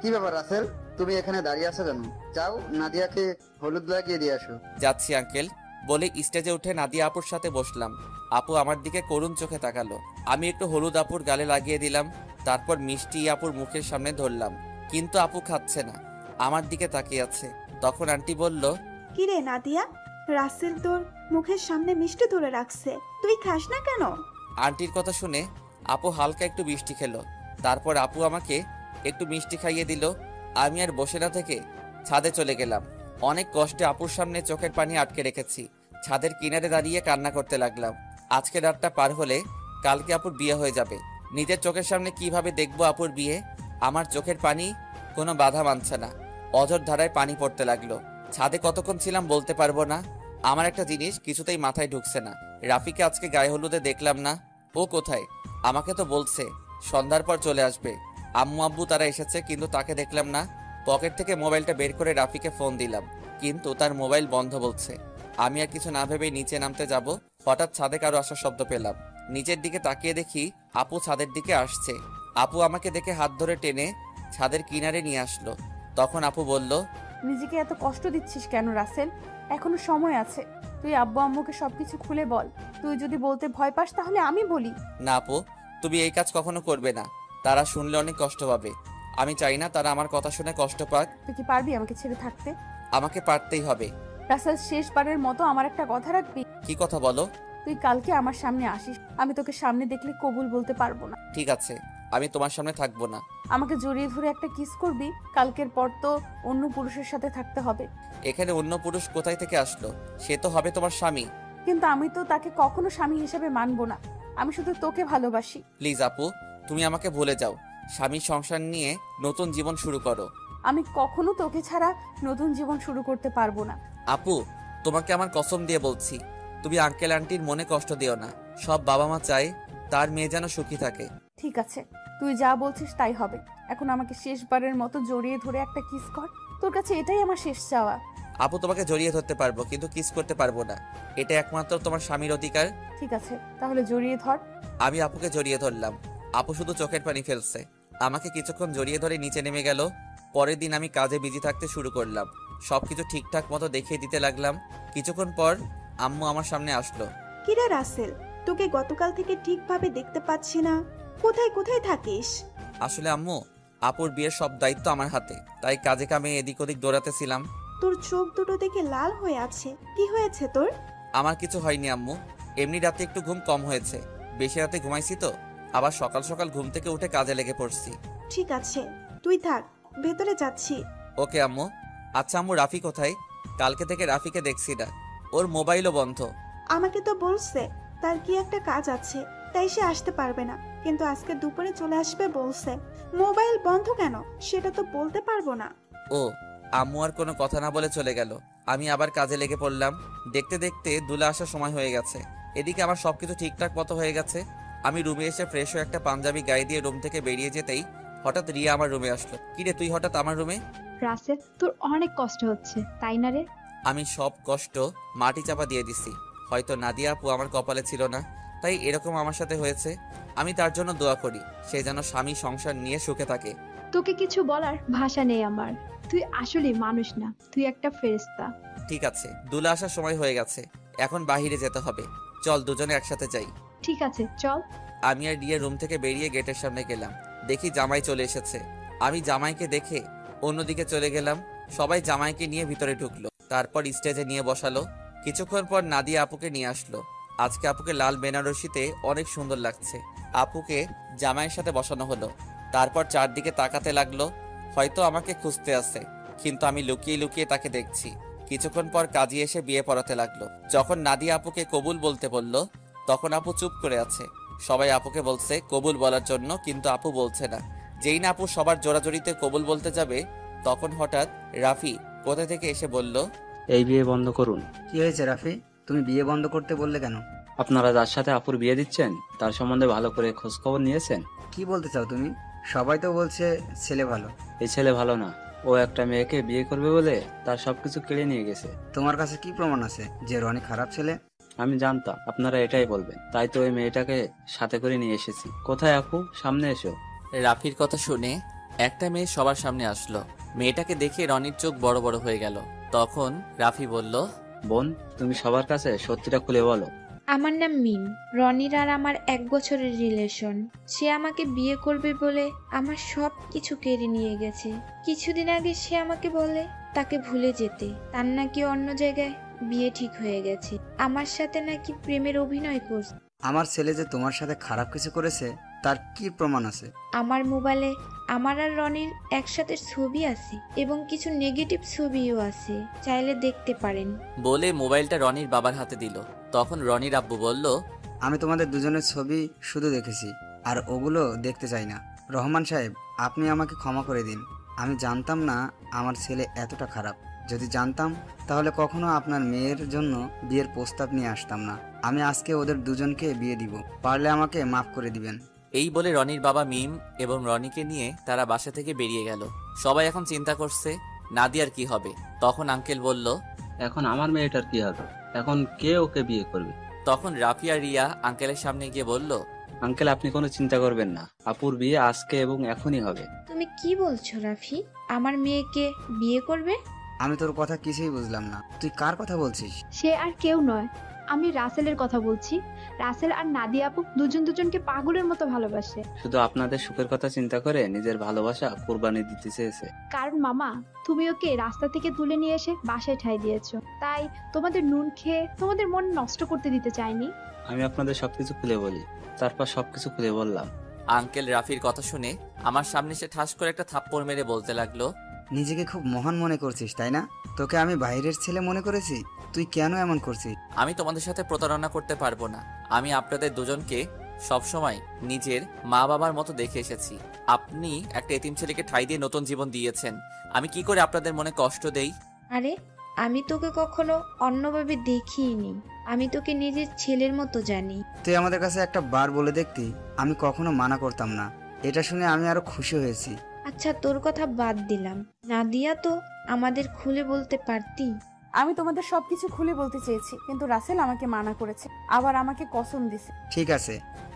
কি ব্যাপার রাসেল, তুমি এখানে দাঁড়িয়ে আছো কেন? যাও নাদিয়াকে হলুদ লাগিয়ে দিয়ে আসো। যাচ্ছি আঙ্কেল বলে স্টেজে উঠে নাদিয়া আপুর সাথে বসলাম। আপু আমার দিকে করুণ চোখে তাকালো। আমি একটু হলুদ আপুর গালে লাগিয়ে দিলাম। তারপর মিষ্টি আপুর মুখের সামনে ধরলাম, কিন্তু আপু খাচ্ছে না, আমার দিকে তাকিয়ে আছে। তখন আন্টি বলল, কিরে নাদিয়া, রাসেল তোর মুখের সামনে মিষ্টি ধরে রাখছে, তুই খাস না কেন? আন্টির কথা শুনে আপু হালকা একটু মিষ্টি খেলো। তারপর আপু আমাকে একটু মিষ্টি খাইয়ে দিল। আমি আর বসে না থেকে ছাদে চলে গেলাম। অনেক কষ্টে আপুর সামনে চোখের পানি আটকে রেখেছি। ছাদের কিনারে দাঁড়িয়ে কান্না করতে লাগলাম। আজকে রাতটা পার হলে কালকে আপুর বিয়ে হয়ে যাবে। নিজের চোখের সামনে কিভাবে দেখবো আপুর বিয়ে? আমার চোখের পানি কোনো বাধা মানছে না। অঝোর ধারায় পানি পড়তে লাগলো। ছাদে কতক্ষণ ছিলাম বলতে পারবো না। আমার একটা জিনিস কিছুতেই মাথায় ঢুকছে না। রাফিকে আজকে গায়ে হলুদে দেখলাম না। ও কোথায়? আমাকে তো বলছে সন্ধ্যার পর চলে আসবে। আম্মু আব্বু তারা এসেছে, কিন্তু তাকে দেখলাম না। পকেট থেকে মোবাইলটা বের করে রাফিকে ফোন দিলাম, কিন্তু তার মোবাইল বন্ধ বলছে। আমি আর কিছু না ভেবে নিচে নামতে যাব, হঠাৎ ছাদে কারো আসার শব্দ পেলাম। নিচের দিকে তাকিয়ে দেখি আপু ছাদের দিকে আসছে। আপু আমাকে দেখে হাত ধরে টেনে ছাদের কিনারে নিয়ে আসলো। তখন আপু বলল, নিজেকে এত কষ্ট দিচ্ছিস কেন রাসেল? এখনো সময় আছে। তুই আব্বু আম্মুকে সবকিছু খুলে বল। তুই যদি বলতে ভয় পাস তাহলে আমি বলি। না আপু, তুমি এই কাজ কখনো করবে না। তারা শুনলে অনেক কষ্ট পাবে। আমি চাই না তারা আমার কথা শুনে কষ্ট পাক। তুই কি পারবি আমাকে ছেড়ে থাকতে? আমাকে পারতেই হবে। রাসেল, শেষবারের মতো আমার একটা কথা রাখবি। কি কথা বলো? তুই কালকে আমার সামনে আসিস। আমি তোকে সামনে দেখলে কবুল বলতে পারবো না। ঠিক আছে, আমি তোমার সামনে থাকবো না। আমাকে জড়িয়ে ধরে একটা কিস করবি। কালকের পর তো অন্য পুরুষের সাথে থাকতে হবে। এখানে অন্য পুরুষ কোথায় থেকে আসলো? সে তো হবে তোমার স্বামী। কিন্তু আমি তো তাকে কখনো স্বামী হিসেবে মানবো না। আমি শুধু তোকে ভালোবাসি। প্লিজ আপু, তুমি আমাকে ভুলে যাও। স্বামী সংসার নিয়ে নতুন জীবন শুরু করো। আমি কখনো তোকে ছাড়া নতুন জীবন শুরু করতে পারবো না। আপু, তোমাকে আমার কসম দিয়ে বলছি, তুমি আঙ্কেল আন্টির মনে কষ্ট দিও না। সব বাবা মা চায় তার মেয়ে যেন সুখী থাকে। ঠিক আছে, তুই যা বলছিস তাই হবে। এখন আমাকে শেষবারের মতো জড়িয়ে ধরে একটা কিস কর। তোর কাছে এটাই আমার শেষ চাওয়া। আপু, তোমাকে জড়িয়ে ধরতে পারবো, কিন্তু কিস করতে পারবো না। এটা একমাত্র তোমার স্বামীর অধিকার। ঠিক আছে, তাহলে জড়িয়ে ধর। আমি আপুকে জড়িয়ে ধরলাম। আপু শুধু চোখের পানি ফেলছে। আমাকে কিছুক্ষণ জড়িয়ে ধরে নিচে নেমে গেল। পরের দিন আমি কাজে বিজি থাকতে শুরু করলাম। সবকিছু ঠিকঠাক মতো দেখিয়ে দিতে লাগলাম। কিছুক্ষণ পর আম্মু আমার সামনে আসলো। কিরে রাসেল, তোকে গতকাল থেকে ঠিকভাবে দেখতে পাচ্ছি না, কোথায় কোথায় থাকিস? আসলে আম্মু, আপুর বিয়ের সব দায়িত্ব আমার হাতে, তাই কাজে কামে এদিক ওদিক দৌড়াতেছিলাম। তোর চোখ দুটো দেখে লাল হয়ে আছে, কি হয়েছে তোর? আমার কিছু হয়নি আম্মু, এমনি রাতে একটু ঘুম কম হয়েছে। বেশি রাতে ঘুমাইছি তো, আবার সকাল সকাল ঘুম থেকে উঠে কাজে লেগে পড়ছি। ঠিক আছে, তুই থাক, ভেতরে যাচ্ছি। ওকে আম্মু। আচ্ছা আম্মু, রাফি কোথায়? কালকে থেকে রাফিকে দেখছি না, ওর মোবাইলও বন্ধ। আমাকে তো বলছে তার কি একটা কাজ আছে, তাই সে আসতে পারবে না, কিন্তু আজকে দুপুরে চলে আসবে বলছে। মোবাইল বন্ধ কেন সেটা তো বলতে পারবো না। ও, আম্মু আর কোনো কথা না বলে চলে গেল। আমি আবার কাজে লেগে পড়লাম। দেখতে দেখতে দুলা আসার সময় হয়ে গেছে। এদিকে আমার সবকিছু ঠিকঠাক মতো হয়ে গেছে। আমি রুমে এসে ফ্রেশ হয়ে একটা পাঞ্জাবি গায়ে দিয়ে রুম থেকে বেরিয়ে যেতেই হঠাৎ রিয়া আমার রুমে আসলো। কিরে তুই হঠাৎ আমার রুমে? রাসেল, তোর অনেক কষ্ট হচ্ছে তাই না রে? আমি সব কষ্ট মাটি চাপা দিয়ে দিছি। হয়তো নাদিয়া আপু আমার কপালে ছিল না, তাই এরকম আমার সাথে হয়েছে। আমি তার জন্য দোয়া করি, সে যেন স্বামী সংসার নিয়ে সুখে থাকে। তোকে কিছু বলার ভাষা নেই আমার। তুই আসলে মানুষ না, তুই একটা ফেরেশতা। ঠিক আছে, দুলা আসার সময় হয়ে গেছে, এখন বাহিরে যেতে হবে। চল দুজনে একসাথে যাই। ঠিক আছে, চল। আমি আর রিয়া রুম থেকে বেরিয়ে গেটের সামনে গেলাম। দেখি জামাই চলে এসেছে। আমি জামাইকে দেখে অন্যদিকে চলে গেলাম। সবাই জামাইকে নিয়ে ভিতরে ঢুকলো, তারপর স্টেজে নিয়ে বসালো। কিছুক্ষণ পর নাদিয়া আপুকে নিয়ে আসলো। আজকে আপুকে লাল বেনারসিতে অনেক সুন্দর লাগছে। আপুকে জামাইয়ের সাথে বসানো হলো। তারপর চারদিকে তাকাতে লাগলো, হয়তো আমাকে খুঁজতে আছে, কিন্তু আমি লুকিয়ে লুকিয়ে তাকে দেখছি। কিছুক্ষণ পর কাজী এসে বিয়ে পড়াতে লাগলো। যখন নাদিয়া আপুকে কবুল বলতে বলল, তখন আপু চুপ করে আছে। সবাই আপুকে বলছে কবুল বলার জন্য, কিন্তু আপু বলছে না। যেই না আপু সবার জোরাজোরিতে কবুল বলতে যাবে, তখন হঠাৎ রাফি কোথা থেকে এসে বলল, এই বিয়ে বন্ধ করুন। কি হয়েছে রাফি, তুমি বিয়ে বন্ধ করতে বললে কেন? আপনারা যার সাথে আপুর বিয়ে দিচ্ছেন তার সম্বন্ধে ভালো করে খোঁজ খবর নিয়েছেন? কি বলতে চাও তুমি? সবাই তো বলছে ছেলে ভালো। এই ছেলে ভালো না, ও একটা মেয়েকে বিয়ে করবে বলে তার সবকিছু কেড়ে নিয়ে গেছে। তোমার কাছে কি প্রমাণ আছে যে রনি খারাপ ছেলে? আমি জানতাম আপনারা এটাই বলবেন, তাই তো ওই মেয়েটাকে সাথে করে নিয়ে এসেছি। কোথায় আপু, সামনে এসো। রাফির কথা শুনে একটা মেয়ে সবার সামনে আসলো। মেয়েটাকে দেখে রনির চোখ বড় বড় হয়ে গেল। তখন রাফি বলল, বোন, তুমি সবার কাছে সত্যিটা খুলে বলো। আমার নাম মিম। রনির আর আমার 1 বছরের রিলেশন। সে আমাকে বিয়ে করবে বলে আমার সব কিছু কেড়ে নিয়ে গেছে। কিছুদিন আগে সে আমাকে বলে তাকে ভুলে যেতে, তার নাকি অন্য জায়গায় বিয়ে ঠিক হয়ে গেছে। আমার সাথে নাকি প্রেমের অভিনয় করছে। আমার ছেলে যে তোমার সাথে খারাপ কিছু করেছে তার কি প্রমাণ আছে? আমার মোবাইলে আমার আর রনির একসাথে ছবি আছে এবং কিছু নেগেটিভ ছবিও আছে, চাইলে দেখতে পারেন। বলে মোবাইলটা রনির বাবার হাতে দিল। তখন রনির আব্বু বলল, আমি তোমাদের দুজনের ছবি শুধু দেখেছি, আর ওগুলো দেখতে চাই না। রহমান সাহেব, আপনি আমাকে ক্ষমা করে দিন। আমি জানতাম না আমার ছেলে এতটা খারাপ। যদি জানতাম তাহলে কখনো আপনার মেয়ের জন্য বিয়ের প্রস্তাব নিয়ে আসতাম না। আমি আজকে ওদের দুজনকে বিয়ে দিব, পারলে আমাকে মাফ করে দিবেন। এই বলে রনির বাবা মিম এবং রনিকে নিয়ে তারা বাসা থেকে বেরিয়ে গেল। সবাই এখন চিন্তা করছে নাদিয়ার কি হবে। তখন আঙ্কেল বলল, এখন আমার মেয়েটার কি হবে? এখন কে ওকে বিয়ে করবে? তখন রাফি আর রিয়া আঙ্কেলের সামনে গিয়ে বলল, আঙ্কেল, আপনি কোনো চিন্তা করবেন না, আপুর বিয়ে আজকে এবং এখনই হবে। তুমি কি বলছো রাফি? আমার মেয়েকে বিয়ে করবে? আমি তোর কথা কিছুই বুঝলাম না, তুই কার কথা বলছিস? সে আর কেউ নয়, আমি রাসেলের কথা বলছি। রাসেল আর নাদিয়া আপু দুজনকে পাগলের মতো ভালোবাসে। শুধু আপনাদের সুখের কথা চিন্তা করে নিজের ভালোবাসা কোরবানি দিতে চেয়েছে। কারণ মামা, তুমি ওকে রাস্তা থেকে তুলে নিয়ে এসে বাসায় ঠাই দিয়েছো, তাই তোমাদের নুন খেয়ে তোমাদের মন নষ্ট করতে দিতে চাইনি। আমি আপনাদের সবকিছু খুলে বলি, তারপর সবকিছু খুলে বললাম। আঙ্কেল রাফির কথা শুনে আমার সামনে সে ঠাস করে একটা থাপ্পড় মেরে বলতে লাগলো, নিজেকে খুব মহান মনে করছিস তাই না? তোকে আমি বাইরের ছেলে মনে করেছি? তুই কেন এমন করছিস? আমি তোমাদের সাথে প্রতারণা করতে পারবো না। আমি আপনাদের দুজনকে সবসময় নিজের মা বাবার মতো দেখে এসেছি। আপনি একটা এতিম ছেলেকে ঠাঁই দিয়ে নতুন জীবন দিয়েছেন। আমি কি করে আপনাদের মনে কষ্ট দেই? আরে, আমি তোকে কখনো অন্যভাবে দেখিনি। আমি তোকে নিজের ছেলের মতো জানি। তুই আমাদের কাছে একটা বার বলে দেখতি, আমি কখনো মানা করতাম না। এটা শুনে আমি আরো খুশি হয়েছি। আচ্ছা, তোর কথা বাদ দিলাম। নাদিয়া তো আমাদের খুলে বলতে পারতি। আমি তোমাদের সবকিছু খুলে বলতে চেয়েছি, কিন্তু রাসেল আমাকে মানা করেছে, আবার আমাকে কসম দিছে। ঠিক আছে,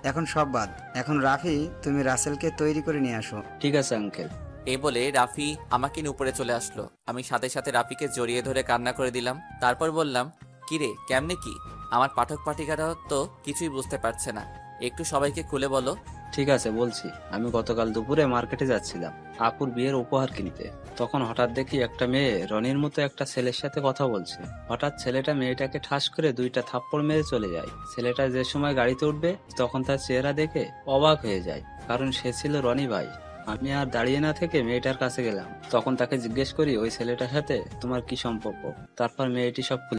এখন সব বাদ। এখন রাফি, তুমি রাসেলকে তৈরি করে নিয়ে আসো। ঠিক আছে আঙ্কেল। এই বলে রাফি আমাকে নিয়ে উপরে চলে আসলো। আমি সাথে সাথে রাফিকে জড়িয়ে ধরে কান্না করে দিলাম। তারপর বললাম, কিরে কেমনে কি? আমার পাঠক পাঠিকারা তো কিছুই বুঝতে পারছে না, একটু সবাইকে খুলে বলো। ঠিক আছে বলছি। আমি গতকাল দুপুরে মার্কেটে যাচ্ছিলাম আপুর বিয়ের উপহার কিনতে। তখন হঠাৎ দেখি একটা মেয়ে রনির মতো একটা ছেলের সাথে কথা বলছে। হঠাৎ ছেলেটা মেয়েটাকে ঠাস করে 2টা থাপ্পড় মেরে চলে যায়। ছেলেটা যে সময় গাড়িতে উঠবে তখন তার চেহারা দেখে অবাক হয়ে যায়, কারণ সে ছিল রনি ভাই। আমি আর দাঁড়িয়ে না থেকে মেয়েটার কাছে গেলাম। তখন তাকে জিজ্ঞেস করি, ওই ছেলেটার সাথে তোমার কি সম্পর্ক? তারপর মেয়েটি সব